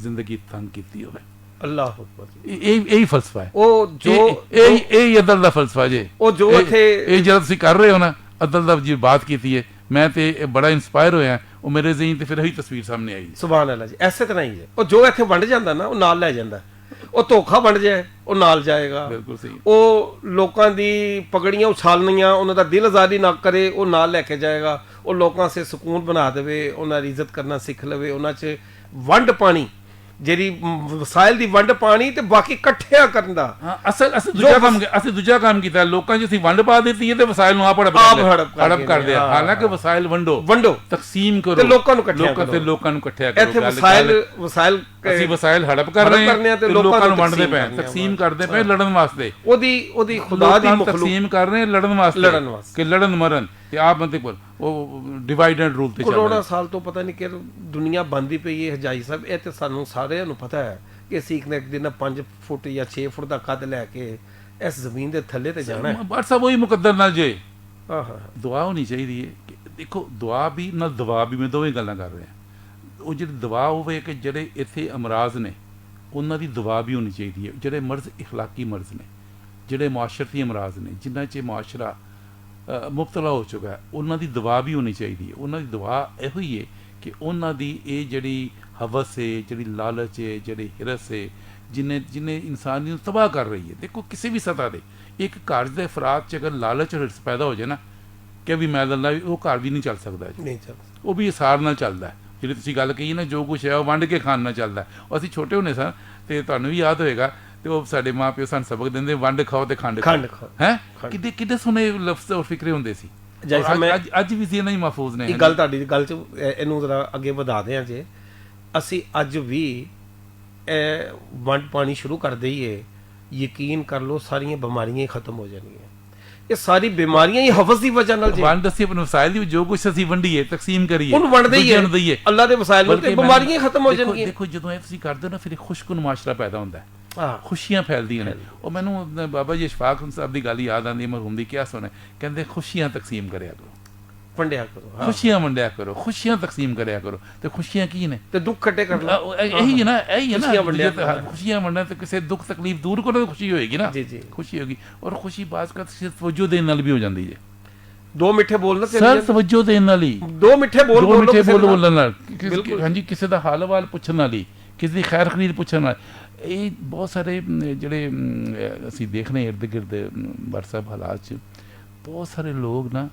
ਜ਼ਿੰਦਗੀ ਤੰਗ ਕੀਤੀ ਹੋਵੇ। ਅੱਲਾਹ ਅਕਬਰ। ਇਹੀ ਫਲਸਫਾ ਹੈ, ਉਹ ਜੋ ਇਹ ਅਦਲ ਦਾ ਫਲਸਫਾ ਜੇ, ਉਹ ਜੋ ਇੱਥੇ ਇਹ ਜਿਹੜਾ ਤੁਸੀਂ ਕਰ ਰਹੇ ਹੋ ਨਾ, ਅਦਲ ਦਾ ਜੀ ਬਾਤ ਕੀਤੀ ਹੈ, ਮੈਂ ਤੇ ਬੜਾ ਇੰਸਪਾਇਰ ਹੋਇਆ, ਉਹ ਮੇਰੇ ਜ਼ਿਹਨ ਤੇ ਫਿਰ ਇਹੀ ਤਸਵੀਰ ਸਾਹਮਣੇ ਆਈ। ਸੁਭਾਨ ਅੱਲਾਹ ਜੀ। ਐਸੇ ਤਰ੍ਹਾਂ ਹੀ ਹੈ, ਉਹ ਜੋ ਇੱਥੇ ਵੰਡ ਜਾਂਦਾ ਨਾ, ਉਹ ਨਾਲ ਲੈ ਜਾਂਦਾ। ਉਹ ਧੋਖਾ ਵੰਡ ਜਾਏ, ਉਹ ਨਾਲ ਜਾਏਗਾ। ਬਿਲਕੁਲ ਸਹੀ। ਉਹ ਲੋਕਾਂ ਦੀ ਪਗੜੀਆਂ ਉਛਾਲਣੀਆਂ, ਉਹਨਾਂ ਦਾ ਦਿਲ ਆਜ਼ਾਦੀ ਨਾ ਕਰੇ, ਉਹ ਨਾਲ ਲੈ ਕੇ ਜਾਏਗਾ। ਉਹ ਲੋਕਾਂ ਸੇ ਸਕੂਨ ਬਣਾ ਦੇਵੇ, ਉਹਨਾਂ ਦੀ ਇੱਜ਼ਤ ਕਰਨਾ ਸਿੱਖ ਲਵੇ, ਉਹਨਾਂ 'ਚ ਵੰਡ ਪਾਣੀ, ਜਿਹੜੀ ਵਸਾਇਲ ਦੀ ਵੰਡ ਪਾਣੀ ਤੇ ਬਾਕੀ ਇਕੱਠਿਆ ਕਰਨ ਦਾ। ਅਸੀਂ ਦੂਜਾ ਕੰਮ ਕੀਤਾ, ਲੋਕਾਂ 'ਚ ਅਸੀਂ ਵੰਡ ਪਾ ਦਿੱਤੀ ਹੈ ਤੇ ਵਸਾਇਲ ਨੂੰ ਆਪ ਹੜਪ ਕਰਦੇ ਆ। ਹਾਲਾਂਕਿ ਵਸਾਇਲ ਵੰਡੋ, ਤਕਸੀਮ ਕਰੋ, ਲੋਕਾਂ ਨੂੰ ਇਕੱਠਿਆ ਕਰੋ। ਇੱਥੇ ਵਸਾਇਲ ਅਸੀਂ ਵਸਾਇਲ ਹੜਪ ਕਰ ਰਹੇ ਹਾਂ ਤੇ ਲੋਕਾਂ ਨੂੰ ਵੰਡਦੇ ਪਏ, ਤਕਸੀਮ ਕਰਦੇ ਪਏ ਲੜਨ ਵਾਸਤੇ। ਉਹਦੀ ਖੁਦਾ ਦੀ ਮਖਲੂਕ ਤਕਸੀਮ ਕਰ ਰਹੇ ਲੜਨ ਵਾਸਤੇ ਕਿ ਲੜਨ ਮਰਨ, ਤੇ ਆਪ ਬੰਦੇ ਕੋਲ ਉਹ ਡਿਵਾਈਡ ਐਂਡ ਰੂਲ ਤੇ ਚੱਲ ਰਿਹਾ। ਕਰੋੜਾਂ ਸਾਲ ਤੋਂ ਪਤਾ ਨਹੀਂ ਕਿ ਦੁਨੀਆ ਬਣਦੀ ਪਈ ਹੈ ਹਜਾਈ ਸਾਹਿਬ। ਇਹ ਤੇ ਸਾਨੂੰ ਸਾਰਿਆਂ ਨੂੰ ਪਤਾ ਹੈ ਕਿ ਅਸੀਂ ਇੱਕ ਨਾ ਇੱਕ ਦਿਨ 5 ਫੁੱਟ ਜਾਂ 6 ਫੁੱਟ ਦਾ ਕੱਦ ਲੈ ਕੇ ਇਸ ਜ਼ਮੀਨ ਦੇ ਥੱਲੇ ਤੇ ਜਾਣਾ ਹੈ। ਬਟ ਸਭ ਉਹੀ ਮੁਕੱਦਰ ਨਾਲ ਜੇ ਦੁਆ ਹੋਣੀ ਚਾਹੀਦੀ ਹੈ। ਦੇਖੋ ਦੁਆ ਵੀ ਨਾਲ ਦਵਾ ਵੀ, ਮੈਂ ਦੋਵੇਂ ਗੱਲਾਂ ਕਰ ਰਿਹਾ। ਉਹ ਜਿਹੜੀ ਦਵਾ ਹੋਵੇ ਕਿ ਜਿਹੜੇ ਇੱਥੇ ਅਮਰਾਜ਼ ਨੇ ਉਹਨਾਂ ਦੀ ਦਵਾ ਵੀ ਹੋਣੀ ਚਾਹੀਦੀ ਹੈ। ਜਿਹੜੇ ਮਰਜ਼ ਇਖਲਾਕੀ ਮਰਜ਼ ਨੇ, ਜਿਹੜੇ ਮੁਆਸ਼ਰਤੀ ਅਮਰਾਜ਼ ਨੇ, ਜਿਨ੍ਹਾਂ 'ਚ ਮੁਆਸ਼ਰਾ ਮੁਬਤਲਾ ਹੋ ਚੁੱਕਾ ਹੈ, ਉਹਨਾਂ ਦੀ ਦਵਾ ਵੀ ਹੋਣੀ ਚਾਹੀਦੀ ਹੈ। ਉਹਨਾਂ ਦੀ ਦਵਾ ਇਹੋ ਹੀ ਹੈ ਕਿ ਉਹਨਾਂ ਦੀ ਇਹ ਜਿਹੜੀ ਹਵਸ ਹੈ, ਜਿਹੜੀ ਲਾਲਚ ਹੈ, ਜਿਹੜੀ ਹਿਰਸ ਹੈ, ਜਿਹਨੇ ਇਨਸਾਨੀ ਨੂੰ ਤਬਾਹ ਕਰ ਰਹੀ ਹੈ। ਦੇਖੋ ਕਿਸੇ ਵੀ ਸਤ੍ਹਾ 'ਤੇ ਇੱਕ ਘਰ ਦੇ ਅਫਰਾਦ 'ਚ ਅਗਰ ਲਾਲਚ ਔਰ ਹਿਰਸ ਪੈਦਾ ਹੋ ਜਾਏ ਨਾ, ਕਿ ਵੀ ਮੈਂ ਲੱਲਾ ਵੀ, ਉਹ ਘਰ ਵੀ ਨਹੀਂ ਚੱਲ ਸਕਦਾ ਜੀ, ਉਹ ਵੀ ਇਸਾਰ ਨਾਲ ਚੱਲਦਾ ਹੈ। ਜਿਹੜੀ ਤੁਸੀਂ ਗੱਲ ਕਹੀ ਨਾ, ਜੋ ਕੁਛ ਹੈ ਉਹ ਵੰਡ ਕੇ ਖਾਣ ਨਾਲ ਚੱਲਦਾ। ਉਹ ਅਸੀਂ ਛੋਟੇ ਹੁੰਦੇ ਸਾਂ ਤੇ ਤੁਹਾਨੂੰ ਵੀ ਯਾਦ ਹੋਏਗਾ, ਤੇ ਉਹ ਸਾਡੇ ਮਾਂ ਪਿਓ ਸਾਨੂੰ ਸਬਕ ਦਿੰਦੇ, ਵੰਡ ਖਾਓ ਤੇ ਖੰਡ ਖਾਓ ਹੈ। ਕਿੱਡੇ ਕਿੱਡੇ ਸੋਹਣੇ ਲਫ਼ਜ਼ ਔਰ ਫਿਕਰੇ ਹੁੰਦੇ ਸੀ, ਅੱਜ ਵੀ ਜ਼ਿਹਨਾਂ ਹੀ ਮਹਿਫੂਜ਼ ਨੇ। ਇਹ ਗੱਲ ਤੁਹਾਡੀ ਗੱਲ 'ਚ ਇਹਨੂੰ ਜ਼ਰਾ ਅੱਗੇ ਵਧਾਦੇ ਹਾਂ ਜੇ ਅਸੀਂ ਅੱਜ ਵੀ ਵੰਡ ਪਾਣੀ ਸ਼ੁਰੂ ਕਰ ਦਈਏ, ਯਕੀਨ ਕਰ ਲਓ ਸਾਰੀਆਂ ਬਿਮਾਰੀਆਂ ਹੀ ਖਤਮ ਹੋ ਜਾਣਗੀਆਂ। ਇਹ ਸਾਰੀ ਬਿਮਾਰੀਆਂ ਹੀ ਹਵਸ ਦੀ ਵਜ੍ਹਾ ਨਾਲ ਵੰਡ ਅਸੀਂ ਆਪਣੇ ਵਸਾਇਲ ਦੀ, ਜੋ ਕੁਛ ਅਸੀਂ ਵੰਡੀਏ ਤਕਸੀਮ ਕਰੀਏ, ਉਹਨੂੰ ਵੰਡ ਦਈਏ ਅੱਲਾਹ ਦੇ ਵਸਾਇਲ ਨੂੰ, ਤੇ ਬਿਮਾਰੀਆਂ ਹੀ ਖਤਮ ਹੋ ਜਾਣਗੀਆਂ। ਦੇਖੋ ਜਦੋਂ ਇਹ ਤੁਸੀਂ ਕਰਦੇ ਹੋ ਨਾ, ਫਿਰ ਇੱਕ ਖੁਸ਼ਕੁਨ ਮਾਸ਼ਰਾ ਪੈਦਾ ਹੁੰਦਾ, ਖੁਸ਼ੀਆਂ ਫੈਲਦੀਆਂ ਨੇ। ਉਹ ਮੈਨੂੰ ਬਾਬਾ ਜੀ ਇਸ਼ਫਾਕ ਸਾਹਿਬ ਦੀ ਗੱਲ ਯਾਦ ਆਉਂਦੀ, ਮਰਹੂਮ ਦੀ, ਕਿਹਾ ਸੁਣੇ, ਕਹਿੰਦੇ ਖੁਸ਼ੀਆਂ ਤਕਸੀਮ ਕਰਿਆ ਕਰੋ, ਵੰਡਿਆ ਕਰੋ, ਖੁਸ਼ੀਆਂ ਵੰਡਿਆ ਕਰੋ, ਖੁਸ਼ੀਆਂ ਤਕਸੀਮ ਕਰਿਆ ਕਰੋ। ਤੇ ਖੁਸ਼ੀਆਂ ਕੀ ਨੇ? ਤੇ ਦੁੱਖ ਇਕੱਠੇ ਕਰ ਲਓ। ਇਹੀ ਹੈ ਨਾ, ਖੁਸ਼ੀਆਂ ਵੰਡਣਾ ਤੇ ਕਿਸੇ ਦੁੱਖ ਤਕਲੀਫ ਦੂਰ ਕਰੋ, ਖੁਸ਼ੀ ਹੋਏਗੀ ਨਾ, ਖੁਸ਼ੀ ਹੋਏਗੀ। ਔਰ ਖੁਸ਼ੀ ਬਾਜ਼ ਕਰ ਤਵੱਜੋ ਦੇਣ ਨਾਲ ਵੀ ਹੋ ਜਾਂਦੀ ਹੈ। ਦੋ ਮਿੱਠੇ ਬੋਲਣਾ ਸਰ, ਤਵੱਜੋ ਦੇਣ ਨਾਲ ਹੀ, ਦੋ ਮਿੱਠੇ ਬੋਲਣ ਨਾਲ, ਹਾਂਜੀ, ਕਿਸੇ ਦਾ ਹਾਲ ਵਾਲ ਪੁੱਛਣ ਨਾਲ ਹੀ, ਕਿਸੇ ਦੀ ਖੈਰ ਖਰੀਦ ਪੁੱਛਣ ਨਾਲ। ਇਹ ਬਹੁਤ ਸਾਰੇ ਜਿਹੜੇ ਅਸੀਂ ਦੇਖ ਰਹੇ ਇਰਦ ਗਿਰਦ WhatsApp ਹਾਲਾਤ 'ਚ, ਬਹੁਤ ਸਾਰੇ ਲੋਕ ਨਾ,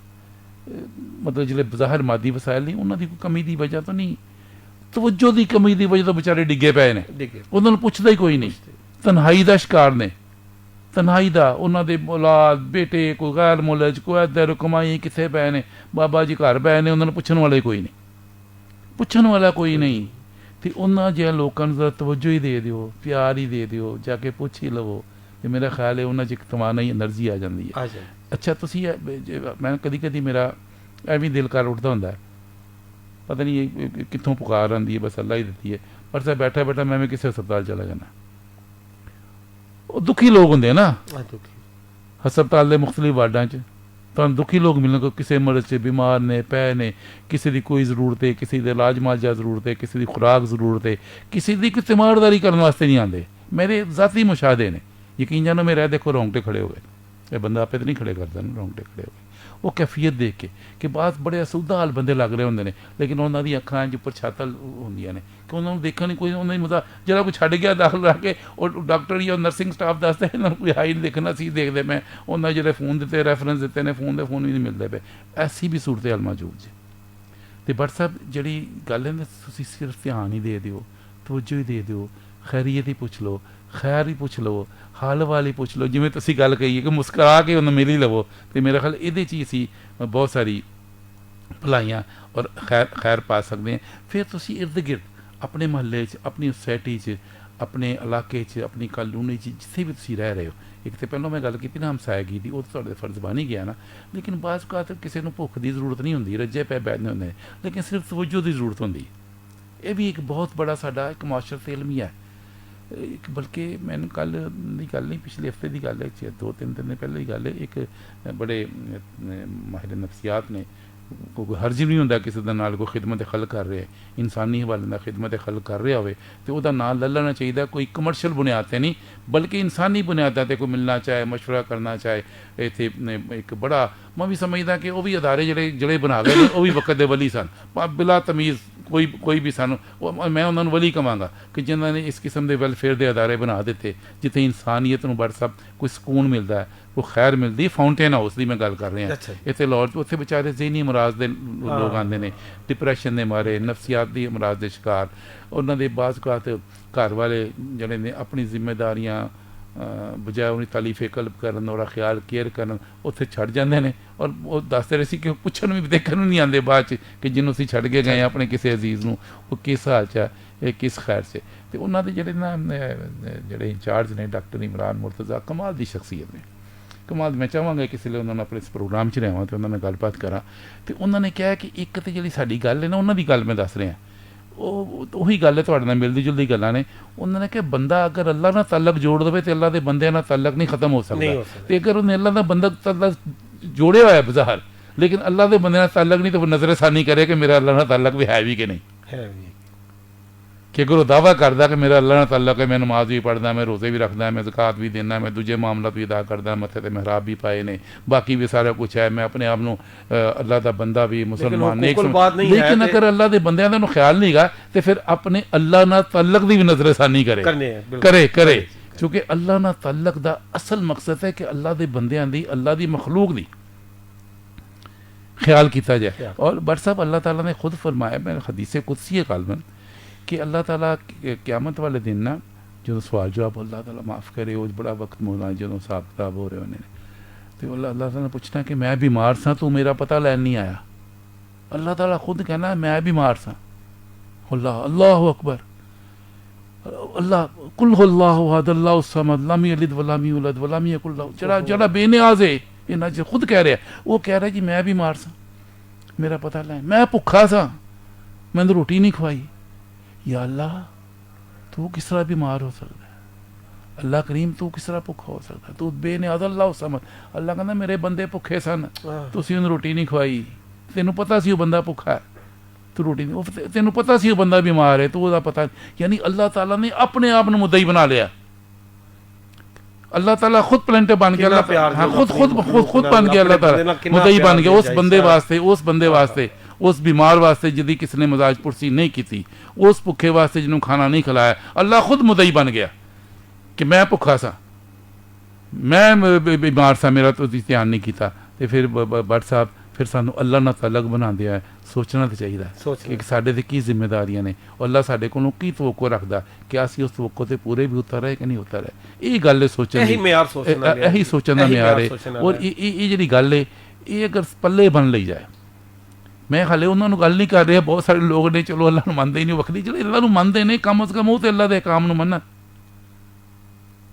ਮਤਲਬ ਜਿਹੜੇ ਬਜ਼ਾਹਰ ਮਾਦੀ ਵਸਾਇਲ ਨਹੀਂ, ਉਹਨਾਂ ਦੀ ਕੋਈ ਕਮੀ ਦੀ ਵਜ੍ਹਾ ਤੋਂ ਨਹੀਂ, ਤਵੱਜੋ ਦੀ ਕਮੀ ਦੀ ਵਜ੍ਹਾ ਤੋਂ ਵਿਚਾਰੇ ਡਿੱਗੇ ਪਏ ਨੇ। ਉਹਨਾਂ ਨੂੰ ਪੁੱਛਦਾ ਹੀ ਕੋਈ ਨਹੀਂ, ਤਨਹਾਈ ਦਾ ਸ਼ਿਕਾਰ ਨੇ, ਤਨਹਾਈ ਦਾ। ਉਹਨਾਂ ਦੇ ਔਲਾਦ ਬੇਟੇ ਕੋਈ ਗੈਰ ਮੁਲਕ, ਕੋਈ ਇੱਧਰ ਕਮਾਈ ਕਿੱਥੇ ਪਏ ਨੇ, ਬਾਬਾ ਜੀ ਘਰ ਪਏ ਨੇ, ਉਹਨਾਂ ਨੂੰ ਪੁੱਛਣ ਵਾਲਾ ਕੋਈ ਨਹੀਂ, ਪੁੱਛਣ ਵਾਲਾ ਕੋਈ ਨਹੀਂ। ਤੇ ਉਹਨਾਂ ਜਿਹਾ ਲੋਕਾਂ ਨੂੰ ਤਵੱਜੋ ਹੀ ਦੇ ਦਿਓ, ਪਿਆਰ ਹੀ ਦੇ ਦਿਓ, ਜਾ ਕੇ ਪੁੱਛ ਹੀ ਲਵੋ। ਤੇ ਮੇਰਾ ਖਿਆਲ ਹੈ ਉਹਨਾਂ 'ਚ ਇੱਕ ਤਮਾਨਾ ਹੀ ਐਨਰਜੀ ਆ ਜਾਂਦੀ ਹੈ। ਅੱਛਾ, ਤੁਸੀਂ ਮੈਂ ਕਦੀ ਕਦੀ ਮੇਰਾ ਐਵੇਂ ਦਿਲ ਕਰ ਉੱਠਦਾ ਹੁੰਦਾ, ਪਤਾ ਨਹੀਂ ਕਿੱਥੋਂ ਪੁਕਾਰ ਆਉਂਦੀ ਹੈ, ਬਸ ਅੱਲਾ ਹੀ ਦਿੱਤੀ ਹੈ। ਪਰ ਸਰ ਬੈਠਾ ਬੈਠਾ ਮੈਂ ਕਿਸੇ ਹਸਪਤਾਲ ਚਲਾ ਜਾਣਾ, ਉਹ ਦੁਖੀ ਲੋਕ ਹੁੰਦੇ ਆ ਨਾ, ਹਸਪਤਾਲ ਦੇ ਮੁਖਤਲਿਫ ਵਾਰਡਾਂ 'ਚ ਤੁਹਾਨੂੰ ਦੁਖੀ ਲੋਕ ਮਿਲਣਗੇ, ਕਿਸੇ ਮਰਜ਼ 'ਚ ਬਿਮਾਰ ਨੇ, ਪਏ ਨੇ, ਕਿਸੇ ਦੀ ਕੋਈ ਜ਼ਰੂਰਤ ਹੈ, ਕਿਸੇ ਦੇ ਇਲਾਜ ਮੁਆਵਜ਼ਾ ਜ਼ਰੂਰਤ ਹੈ, ਕਿਸੇ ਦੀ ਖੁਰਾਕ ਜ਼ਰੂਰਤ ਹੈ, ਕਿਸੇ ਦੀ ਕੋਈ ਤਿਮਾਰਦਾਰੀ ਕਰਨ ਵਾਸਤੇ ਨਹੀਂ ਆਉਂਦੇ। ਮੇਰੇ ਜ਼ਾਤੀ ਮੁਸ਼ਾਹਦੇ ਨੇ, ਯਕੀਨ ਜਾਨੋ, ਮੇਰੇ ਦੇਖੋ ਰੌਂਗਟੇ ਖੜੇ ਹੋ ਗਏ। ਇਹ ਬੰਦਾ ਆਪੇ ਤਾਂ ਨਹੀਂ ਖੜੇ ਕਰਦਾ ਨਾ, ਰੌਂਗਟੇ ਖੜੇ ਹੋ ਗਏ ਉਹ ਕੈਫੀਅਤ ਦੇਖ ਕੇ, ਕਿ ਬਾਅਦ ਬੜੇ ਅਸੂਦਾ ਹਾਲ ਬੰਦੇ ਲੱਗ ਰਹੇ ਹੁੰਦੇ ਨੇ, ਲੇਕਿਨ ਉਹਨਾਂ ਦੀ ਅੱਖਾਂ 'ਚ ਉੱਪਰ ਛਾਤਲ ਹੁੰਦੀਆਂ ਨੇ, ਕਿ ਉਹਨਾਂ ਨੂੰ ਦੇਖਣ ਕੋਈ, ਉਹਨਾਂ ਦੀ ਮਤਲਬ ਜਿਹੜਾ ਕੋਈ ਛੱਡ ਗਿਆ ਦਾਖਲ ਰੱਖ ਕੇ, ਉਹ ਡਾਕਟਰ ਜਾਂ ਨਰਸਿੰਗ ਸਟਾਫ ਦੱਸਦਾ ਇਹਨਾਂ ਨੂੰ ਕੋਈ ਹਾਈ ਨਹੀਂ ਦੇਖਣਾ ਸੀ, ਦੇਖਦੇ ਮੈਂ ਉਹਨਾਂ ਜਿਹੜੇ ਫੋਨ ਦਿੱਤੇ, ਰੈਫਰੈਂਸ ਦਿੱਤੇ ਨੇ, ਫੋਨ ਵੀ ਨਹੀਂ ਮਿਲਦੇ ਪਏ। ਐਸੀ ਵੀ ਸੂਰਤ ਹਾਲ ਮੌਜੂਦ ਜੇ। ਅਤੇ ਬਟ ਸਾਹਿਬ ਜਿਹੜੀ ਗੱਲ ਹੈ ਨਾ, ਤੁਸੀਂ ਸਿਰਫ ਧਿਆਨ ਹੀ ਦੇ ਦਿਓ, ਤਵੱਜੋ ਹੀ ਦੇ ਦਿਓ, ਖੈਰੀਅਤ ਹੀ ਪੁੱਛ ਲਓ, ਖੈਰ ਹੀ ਪੁੱਛ ਲਵੋ, ਹਾਲ ਵਾਲ ਹੀ ਪੁੱਛ ਲਓ, ਜਿਵੇਂ ਤੁਸੀਂ ਗੱਲ ਕਹੀ ਹੈ ਕਿ ਮੁਸਕਰਾ ਕੇ ਉਹਨੂੰ ਮਿਲ ਹੀ ਲਵੋ। ਅਤੇ ਮੇਰਾ ਖਿਆਲ ਇਹਦੇ 'ਚ ਹੀ ਅਸੀਂ ਬਹੁਤ ਸਾਰੀ ਭਲਾਈਆਂ ਔਰ ਖੈਰ ਪਾ ਸਕਦੇ ਹਾਂ। ਫਿਰ ਤੁਸੀਂ ਇਰਦ ਗਿਰਦ ਆਪਣੇ ਮਹੱਲੇ 'ਚ, ਆਪਣੀ ਸੁਸਾਇਟੀ 'ਚ, ਆਪਣੇ ਇਲਾਕੇ 'ਚ, ਆਪਣੀ ਕਾਲੋਨੀ 'ਚ, ਜਿੱਥੇ ਵੀ ਤੁਸੀਂ ਰਹਿ ਰਹੇ ਹੋ, ਇੱਕ ਤਾਂ ਪਹਿਲਾਂ ਮੈਂ ਗੱਲ ਕੀਤੀ ਨਾ ਹਮਸਾਇਗੀ ਦੀ, ਉਹ ਤਾਂ ਤੁਹਾਡੇ ਫਰਜ਼ ਬਣ ਹੀ ਗਿਆ ਨਾ, ਲੇਕਿਨ ਬਾਅਦ ਕਾਤ ਕਿਸੇ ਨੂੰ ਭੁੱਖ ਦੀ ਜ਼ਰੂਰਤ ਨਹੀਂ ਹੁੰਦੀ, ਰੱਜੇ ਪੈ ਬੈਠਦੇ ਹੁੰਦੇ, ਲੇਕਿਨ ਸਿਰਫ ਤਵੱਜੋ ਦੀ ਜ਼ਰੂਰਤ ਹੁੰਦੀ। ਇਹ ਵੀ ਇੱਕ ਬਹੁਤ ਬੜਾ ਸਾਡਾ ਇੱਕ ਮੁਆਸ਼ਰਤ ਇਲਮੀ ਹੈ। ਬਲਕਿ ਮੈਨੂੰ ਕੱਲ੍ਹ ਦੀ ਗੱਲ ਨਹੀਂ, ਪਿਛਲੇ ਹਫ਼ਤੇ ਦੀ ਗੱਲ ਹੈ, 2-3 ਦਿਨ ਪਹਿਲਾਂ ਦੀ ਗੱਲ ਹੈ, ਇੱਕ ਬੜੇ ਮਾਹਿਰ ਨਫਸੀਆਤ ਨੇ, ਕੋਈ ਹਰਜ ਨਹੀਂ ਹੁੰਦਾ ਕਿਸੇ ਦਾ ਨਾਲ ਕੋਈ ਖਿਦਮਤ ਖਲਕ ਕਰ ਰਿਹਾ, ਇਨਸਾਨੀ ਹਵਾਲੇ ਨਾਲ ਖਿਦਮਤ ਖਲਕ ਕਰ ਰਿਹਾ ਹੋਵੇ, ਅਤੇ ਉਹਦਾ ਨਾਂ ਲੈ ਲੈਣਾ ਚਾਹੀਦਾ, ਕੋਈ ਕਮਰਸ਼ੀਅਲ ਬੁਨਿਆਦ 'ਤੇ ਨਹੀਂ, ਬਲਕਿ ਇਨਸਾਨੀ ਬੁਨਿਆਦਾਂ 'ਤੇ ਕੋਈ ਮਿਲਣਾ ਚਾਹੇ, ਮਸ਼ਵਰਾ ਕਰਨਾ ਚਾਹੇ। ਇੱਥੇ ਇੱਕ ਬੜਾ ਮੈਂ ਵੀ ਸਮਝਦਾ ਕਿ ਉਹ ਵੀ ਅਦਾਰੇ ਜਿਹੜੇ ਬਣਾ ਗਏ ਨੇ, ਉਹ ਵੀ ਵਕਤ ਦੇ ਵਲੀ ਸਨ, ਬਿਲਾ ਤਮੀਜ਼ ਕੋਈ ਵੀ ਸਾਨੂੰ, ਮੈਂ ਉਹਨਾਂ ਨੂੰ ਵਲੀ ਕਹਾਂਗਾ ਕਿ ਜਿਨ੍ਹਾਂ ਨੇ ਇਸ ਕਿਸਮ ਦੇ ਵੈਲਫੇਅਰ ਦੇ ਅਦਾਰੇ ਬਣਾ ਦਿੱਤੇ, ਜਿੱਥੇ ਇਨਸਾਨੀਅਤ ਨੂੰ ਬੜਾ ਸਭ ਕੋਈ ਸਕੂਨ ਮਿਲਦਾ ਹੈ, ਕੋਈ ਖੈਰ ਮਿਲਦੀ। ਫਾਊਂਟੇਨ ਹਾਊਸ ਦੀ ਮੈਂ ਗੱਲ ਕਰ ਰਿਹਾ, ਇੱਥੇ ਲਾਹੌਰ 'ਚ, ਉੱਥੇ ਵਿਚਾਰੇ ਜ਼ਹਿਨੀ ਅਮਰਾਜ਼ ਦੇ ਲੋਕ ਆਉਂਦੇ ਨੇ, ਡਿਪਰੈਸ਼ਨ ਦੇ ਮਾਰੇ, ਨਫਸੀਆਤ ਦੀ ਅਮਰਾਜ਼ ਦੇ ਸ਼ਿਕਾਰ, ਉਹਨਾਂ ਦੇ ਬਾਜ਼ ਔਕਾਤ ਘਰ ਵਾਲੇ ਜਿਹੜੇ ਨੇ ਆਪਣੀ ਜ਼ਿੰਮੇਦਾਰੀਆਂ ਬਜਾਏ ਉਹਨੀ ਤਾਲੀਫੇ ਕਲਬ ਕਰਨ, ਉਹਦਾ ਖਿਆਲ ਕੇਅਰ ਕਰਨ, ਉੱਥੇ ਛੱਡ ਜਾਂਦੇ ਨੇ। ਔਰ ਉਹ ਦੱਸਦੇ ਰਹੇ ਸੀ ਕਿ ਪੁੱਛਣ ਨੂੰ ਵੀ, ਦੇਖਣ ਨੂੰ ਨਹੀਂ ਆਉਂਦੇ ਬਾਅਦ 'ਚ ਕਿ ਜਿਹਨੂੰ ਅਸੀਂ ਛੱਡ ਕੇ ਗਏ ਆਪਣੇ ਕਿਸੇ ਅਜ਼ੀਜ਼ ਨੂੰ, ਉਹ ਕਿਸ ਹਾਲ 'ਚ ਹੈ, ਇਹ ਕਿਸ ਖੈਰ 'ਚ। ਅਤੇ ਉਹਨਾਂ ਦੇ ਜਿਹੜੇ ਇੰਚਾਰਜ ਨੇ, ਡਾਕਟਰ ਇਮਰਾਨ ਮੁਰਤਜ਼ਾ, ਕਮਾਲ ਦੀ ਸ਼ਖਸੀਅਤ ਨੇ, ਕਮਾਲ। ਮੈਂ ਚਾਹਾਂਗਾ ਕਿਸੇ ਲਈ ਉਹਨਾਂ ਨੂੰ ਆਪਣੇ ਇਸ ਪ੍ਰੋਗਰਾਮ 'ਚ ਲਿਆਵਾਂ ਅਤੇ ਉਹਨਾਂ ਨਾਲ ਗੱਲਬਾਤ ਕਰਾਂ। ਅਤੇ ਉਹਨਾਂ ਨੇ ਕਿਹਾ ਕਿ ਇੱਕ ਤਾਂ ਜਿਹੜੀ ਸਾਡੀ ਗੱਲ ਹੈ ਨਾ, ਉਹਨਾਂ ਦੀ ਗੱਲ ਮੈਂ ਦੱਸ ਰਿਹਾ, ਉਹੀ ਗੱਲ ਹੈ, ਤੁਹਾਡੇ ਨਾਲ ਮਿਲਦੀ ਜੁਲਦੀ ਗੱਲਾਂ ਨੇ। ਉਹਨਾਂ ਨੇ ਕਿਹਾ ਬੰਦਾ ਅਗਰ ਅੱਲਾ ਨਾਲ ਤਾਲਕ ਜੋੜ ਦੇਵੇ ਤਾਂ ਅੱਲਾ ਦੇ ਬੰਦਿਆਂ ਨਾਲ ਤਾਲਕ ਨਹੀਂ ਖਤਮ ਹੋ ਸਕਦਾ, ਅਤੇ ਅਗਰ ਉਹਨੇ ਅੱਲਾ ਦਾ ਬੰਦਾ ਤਾਲਕ ਜੋੜਿਆ ਹੋਇਆ ਬਜ਼ਾਰ, ਲੇਕਿਨ ਅੱਲਾ ਦੇ ਬੰਦੇ ਨਾਲ ਤਾਲਕ ਨਹੀਂ, ਤਾਂ ਉਹ ਨਜ਼ਰਸਾਨੀ ਕਰੇ ਕਿ ਮੇਰਾ ਅੱਲਾ ਨਾਲ ਤਾਲਕ ਵੀ ਹੈ ਵੀ ਕਿ ਨਹੀਂ ਹੈ ਵੀ। ਕਿ ਅਗਰ ਉਹ ਦਾਅਵਾ ਕਰਦਾ ਕਿ ਮੇਰਾ ਅੱਲਾ ਨਾਲ ਤਾਲਕ ਹੈ, ਮੈਂ ਨਮਾਜ਼ ਵੀ ਪੜ੍ਹਦਾ, ਮੈਂ ਰੋਜ਼ੇ ਵੀ ਰੱਖਦਾ, ਮੈਂ ਜ਼ਕਾਤ ਵੀ ਦਿੰਦਾ, ਮੈਂ ਦੂਜੇ ਮਾਮਲਾਤ ਵੀ ਅਦਾ ਕਰਦਾ, ਮੱਥੇ 'ਤੇ ਮਿਹਰਾਬ ਵੀ ਪਾਏ ਨੇ, ਬਾਕੀ ਵੀ ਸਾਰਾ ਕੁਛ ਹੈ, ਮੈਂ ਆਪਣੇ ਆਪ ਨੂੰ ਅੱਲਾ ਦਾ ਬੰਦਾ ਵੀ, ਮੁਸਲਮਾਨ ਨੇ, ਲੇਕਿਨ ਅਗਰ ਅੱਲਾ ਦੇ ਬੰਦਿਆਂ ਦਾ ਨੂੰ ਖਿਆਲ ਨਹੀਂ ਗਾ, ਤੇ ਫਿਰ ਆਪਣੇ ਅੱਲਾ ਨਾਲ ਤਾਲਕ ਦੀ ਵੀ ਨਜ਼ਰਸਾਨੀ ਕਰੇ। ਕਿਉਂਕਿ ਅੱਲਾ ਨਾਲ ਤਾਲਕ ਦਾ ਅਸਲ ਮਕਸਦ ਹੈ ਕਿ ਅੱਲਾ ਦੇ ਬੰਦਿਆਂ ਦੀ, ਅੱਲਾ ਦੀ ਮਖਲੂਕ ਦੀ ख्याल किया जाए। और बट साहब अल्लाह ताला ने खुद फरमाया, मैं हदीस कुदसी है कालमन, कि अल्लाह ताला क़यामत वाले दिन ना जो सवाल जवाब अल्लाह ताला माफ़ करे वो बड़ा वक्त मोना जो हिसाब किताब हो रहे होने, तो अल्लाह ताला ने पूछना कि मैं बीमार सा तू मेरा पता लैन नहीं आया। अल्लाह ताला खुद कहना मैं बीमार सा। अल्लाह अल्लाह अकबर, अल्लाह कुल अल्लाहु अहद अल्लाहु समद लम यलिद वलम यूलद वलम यकुल लहू, जरा बेनियाज है इन्ना जो खुद कह रहा है, वो कह रहा है जी मैं बीमार सा मेरा पता लैन, मैं भुखा सा मैंने रोटी नहीं खवाई। या अल्लाह तू किस तरह बीमार हो सकता है, अल्लाह करीम तू किस तरह भुखा हो सकता है, तू बेनियाज अल्लाह समद। अल्लाह कहना मेरे बंदे भुखे सन तुसीं उन्हें रोटी नहीं खवाई, तेनू पता सी वो बंदा भुखा है तू रोटी नहीं, तेनू पता सी वो बंदा बीमार है तू उसका पता। यानी अल्लाह ताला ने अपने आप ने मुद्दई बना लिया। अल्लाह ताला खुद प्लेंटे बन गया, खुद बन गया, अल्लाह ताला मुद्दई बन गया उस बंदे वास्ते उस बीमार वास्ते जिदी किसी ने मजाज पुरसी नहीं की थी, उस भुखे वास्ते जिन्होंने खाना नहीं खिलाया, अल्लाह खुद मुद्दई बन गया कि मैं भुखा सा मैं बीमार सा मेरा तो ध्यान नहीं किया। तो फिर भट्ट साहब फिर सानू अल्लाह नाल तलक बना दिया है, सोचना तो चाहिए कि साडे ते की जिम्मेदारियां ने, अल्लाह साडे कोलों की तवक्को रखदा कि असीं उस तवक्को ते पूरे भी उतर रहे कि नहीं उतर रहे। ये गल सोचण दी यही सोचण दा म्यार है। और ये जिहड़ी गल है ये अगर पल्ले बन लई जाए, मैं हाले उन्होंने गल नहीं कर रहा, बहुत सारे लोग ने चलो अल्लाह मनते ही नहीं, वक्री जो अल्लाह मनते हैं कम अज कम वो तो अल्लाह के काम मनन,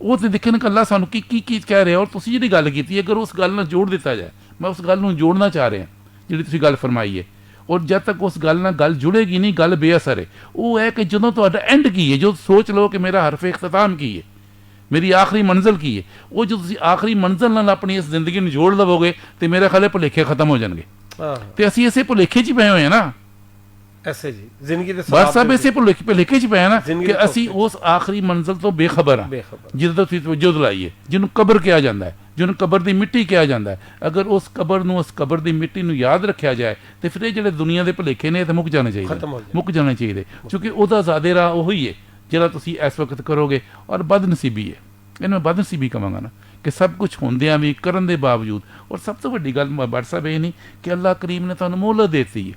वो तो देखने कि अल्लाह सानू की कह रहे। और तुसीं जिहड़ी गल कीती अगर उस गल नाल जोड़ दिता जाए, मैं उस गल नूं जोड़ना चाह रहा जिहड़ी तुसीं गल फरमाई है, और जब तक उस गल नाल गल जुड़ेगी नहीं गल बेअसर है। वो है कि जदों तुहाडा एंड की है, जो सोच लो कि मेरा हरफ इख्तिताम की है, मेरी आखिरी मंजिल की है, वो जो तुसीं आखिरी मंजिल नाल अपनी इस जिंदगी नूं जोड़ लवोगे तो मेरा ख्याल है भुलेखे खत्म हो जाएंगे। ते असीं इसे भुलेखे च पए होए ना, ऐसे जी जिंदगी दे बस सब इसे भुलेखे च पए ना कि असीं उस आखिरी मंजिल तो बेखबर हां जिहदे तो तुसीं तवज्जो दिलाई है, जिन्होंने कबर कहा जाता है, जिन्होंने कबर की मिट्टी कहा जाता है। अगर उस कबर की मिट्टी नूं याद रखा जाए तो फिर जिहड़े दुनिया के भुलेखे ने मुक जाने चाहिए, क्योंकि उहदा ज़ादे राह उही है जिहड़ा तुसीं इस वक्त करोगे। और बदनसीबी है, इन्हूं बदनसीबी कहांगा ना कि सब कुछ होंदियां भी करन दे बावजूद। और सब तो वड्डी गल भट्ट साहब ये नहीं कि अल्लाह करीम ने तुहानूं मोहलत देती है,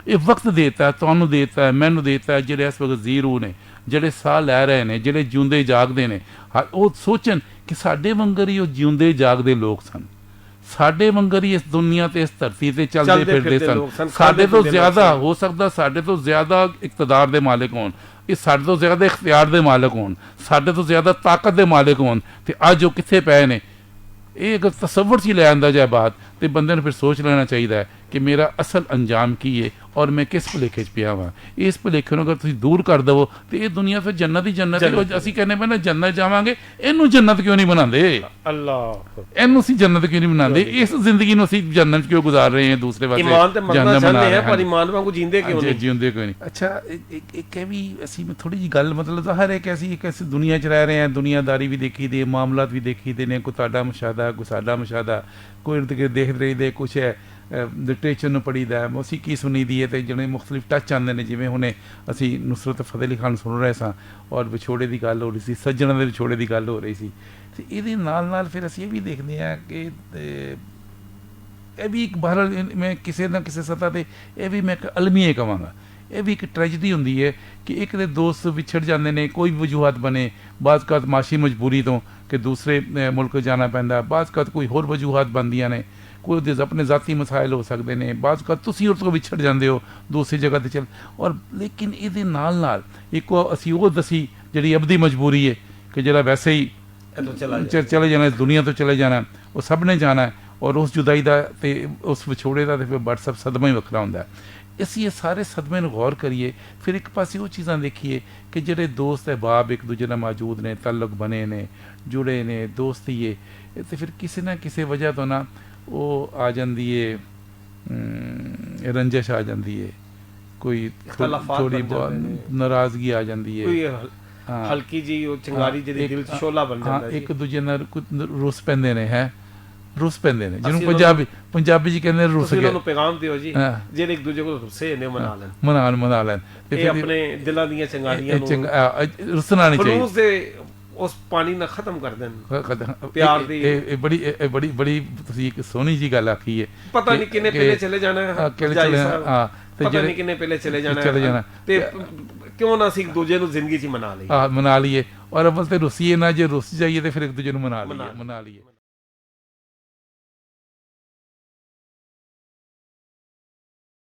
ये वक्त देता है, तुहानूं देता है, मैनूं देता है, जिहड़े इस वक्त जीरो ने, जिहड़े साह लै रहे ने, जिहड़े जिउंदे जागदे ने, वो सोचन कि साडे वंगर ही वो जिउंदे जागदे लोग सन, साडे वंगर ही इस दुनिया ते इस धरती ते चलदे फिरदे सन। साडे तो ज़्यादा हो सकदा, साडे तो ज़्यादा इकतदार दे मालिक होण, ये साडे तो ज़्यादा इख्तियार दे मालिक होण, साडे तो ज़्यादा ताकत दे मालिक होण, ते अज वो कित्थे पए ने। ये अगर तसव्वुर च लै आंदा जाए बात तो बंदे ने फिर सोच लेना चाहिए कि मेरा असल अंजाम की है और मैं किस भुलेखे च पिया वा। इस भुलेखे अगर तुसीं दूर कर दवो तो ये दुनिया फिर जन्नत ही जन्नत है। असीं कहने पे ना जन्नत जावांगे, इनू जन्नत क्यों नहीं बनाते, अल्लाह इनू असीं जन्नत क्यों नहीं बनाते, इस जिंदगी नूं असीं जन्नत क्यों गुजार रहे हैं, दूसरे पासे जन्नत बना रहे हैं पर ईमान वांगू जींदे क्यों नहीं, जींदे क्यों नहीं। अच्छा एक है भी असीं थोड़ी जी गल मतलब ज़ाहिर है कि असीं एक ऐसी दुनिया च रह रहे हैं, दुनियादारी भी देखी दे, मामलात भी देखी दे ने, कोई तुहाडा मुशाहदा कोई साडा मुशाहदा, कोई इर्द गिर्द देख रही दे, कुछ है लिटरेचर ਨੂੰ ਪੜ੍ਹੀਦਾ ਹੈ, ਮੌਸੀਕੀ ਸੁਣੀ ਦੀ ਹੈ ਤੇ ਜਿਹੜੇ ਮੁxtਲਿਫ ਟੱਚ ਆਉਂਦੇ ਨੇ। ਜਿਵੇਂ ਹੁਣੇ ਅਸੀਂ ਨੁਸਰਤ ਫਤਿਹ ਅਲੀ ਖਾਨ ਸੁਣ ਰਹੇ ਸਾਂ ਔਰ ਵਿਛੋੜੇ ਦੀ ਗੱਲ ਹੋ ਰਹੀ ਸੀ, ਸੱਜਣਾਂ ਦੇ ਵਿਛੋੜੇ ਦੀ ਗੱਲ ਹੋ ਰਹੀ ਸੀ, ਤੇ ਇਹਦੇ ਨਾਲ ਨਾਲ ਫਿਰ ਅਸੀਂ ਇਹ ਵੀ ਦੇਖਦੇ ਹਾਂ ਕਿ ਇਹ ਵੀ ਇੱਕ ਬਹਰਹਾਲ ਮੈਂ ਕਿਸੇ ਨਾ ਕਿਸੇ ਸਤ੍ਹਾ ਤੇ ਇਹ ਵੀ ਮੈਂ ਅਲਮੀਏ ਕਹਾਂਗਾ, ਇਹ ਵੀ ਇੱਕ ਟ੍ਰੈਜਡੀ ਹੁੰਦੀ ਹੈ ਕਿ ਇੱਕ ਦੇ ਦੋਸਤ ਵਿਛੜ ਜਾਂਦੇ ਨੇ, ਕੋਈ ਵਜੂਹਾਤ ਬਣੇ, ਬਾਜ਼ ਕਤ ਮਾਸ਼ੀ ਮਜਬੂਰੀ ਤੋਂ ਕਿ ਦੂਸਰੇ ਮੁਲਕ ਜਾਣਾ ਪੈਂਦਾ, ਬਾਜ਼ ਕਤ ਕੋਈ ਹੋਰ ਵਜੂਹਾਤ ਬਣਦੀਆਂ ਨੇ, कोई अपने ज़ाती मसाइल हो सकते हैं, बाज़ का तुसीं उस को विछड़ जाते हो दूसरी जगह पर चल। और लेकिन ये नाल नाल एक असीं वो दसी जिहड़ी अबदी मजबूरी है कि जिहड़ा वैसे ही चले जाना, दुनिया तो चले जाना, वो सब ने जाना है। और उस जुदाई का तो उस विछोड़े का तो फिर व्हाट्सअप सदमा ही वखरा होंदा है। असीं ये सारे सदमे नूं गौर करिए, फिर एक पासे वो चीज़ां देखिए कि जिहड़े दोस्त अहबाब एक दूजे नाल मौजूद ने, तल्लुक बने ने, जुड़े ने, दोस्ती है, तो फिर किसी ना किसी वजह तो ना वो आ जाती है, रंजिश आ जाती है, कोई थोड़ी बहुत नाराज़गी आ जाती है, हल्की जी चिंगारी जिहदी दिल च शोला बन जांदा है, एक दूजे नाल रुस पैंदे ने, है रुस पैंदे ने, जिन्होंने पंजाबी जी कहते हैं रुस गए, पैगाम दिओ जी ਜਿਹੜੇ ਇੱਕ ਦੂਜੇ ਕੋਲ ਰੁੱਸੇ ਨੇ ਮਨਾ ਲੈਣ ਤੇ ਆਪਣੇ ਦਿਲਾਂ ਦੀਆਂ ਚਿੰਗਾਰੀਆਂ ਨੂੰ ਰੁਸਣਾ ਨਹੀਂ ਚਾਹੀਦਾ। ਉਸ ਪਾਣੀ ਨਾਲ ਖਤਮ ਕਰ ਦੇਣ ਪਿਆਰ ਪਿਆਰ ਦੀ ਦੀ। ਇਹ ਬੜੀ ਤੁਸੀਂ ਇੱਕ ਸੋਹਣੀ ਜੀ ਗੱਲ ਆਖੀ ਹੈ। ਪਤਾ ਨਹੀਂ ਕਿੰਨੇ ਪਹਿਲੇ ਚਲੇ ਜਾਣਾ ਹੈ ਕਿਹੜੇ ਜੱਜ ਚਲੇ ਸਾਹਿਬ, ਹਾਂ ਤੇ ਪਤਾ ਨਹੀਂ ਕਿੰਨੇ ਪਹਿਲੇ ਚਲੇ ਜਾਣਾ ਹੈ, ਤੇ ਕਿਉਂ ਨਾ ਅਸੀਂ ਇੱਕ ਦੂਜੇ ਨੂੰ ਜ਼ਿੰਦਗੀ 'ਚ ਮਨਾ ਲਈਏ। ਮਨਾ ਲਈਏ, ਔਰ ਅਵਲ ਤੇ ਰੁੱਸੀਏ ਨਾ, ਜੇ ਰੁੱਸ ਜਾਈਏ ਤੇ ਫਿਰ ਇੱਕ ਦੂਜੇ ਨੂੰ ਮਨਾ ਲਈਏ।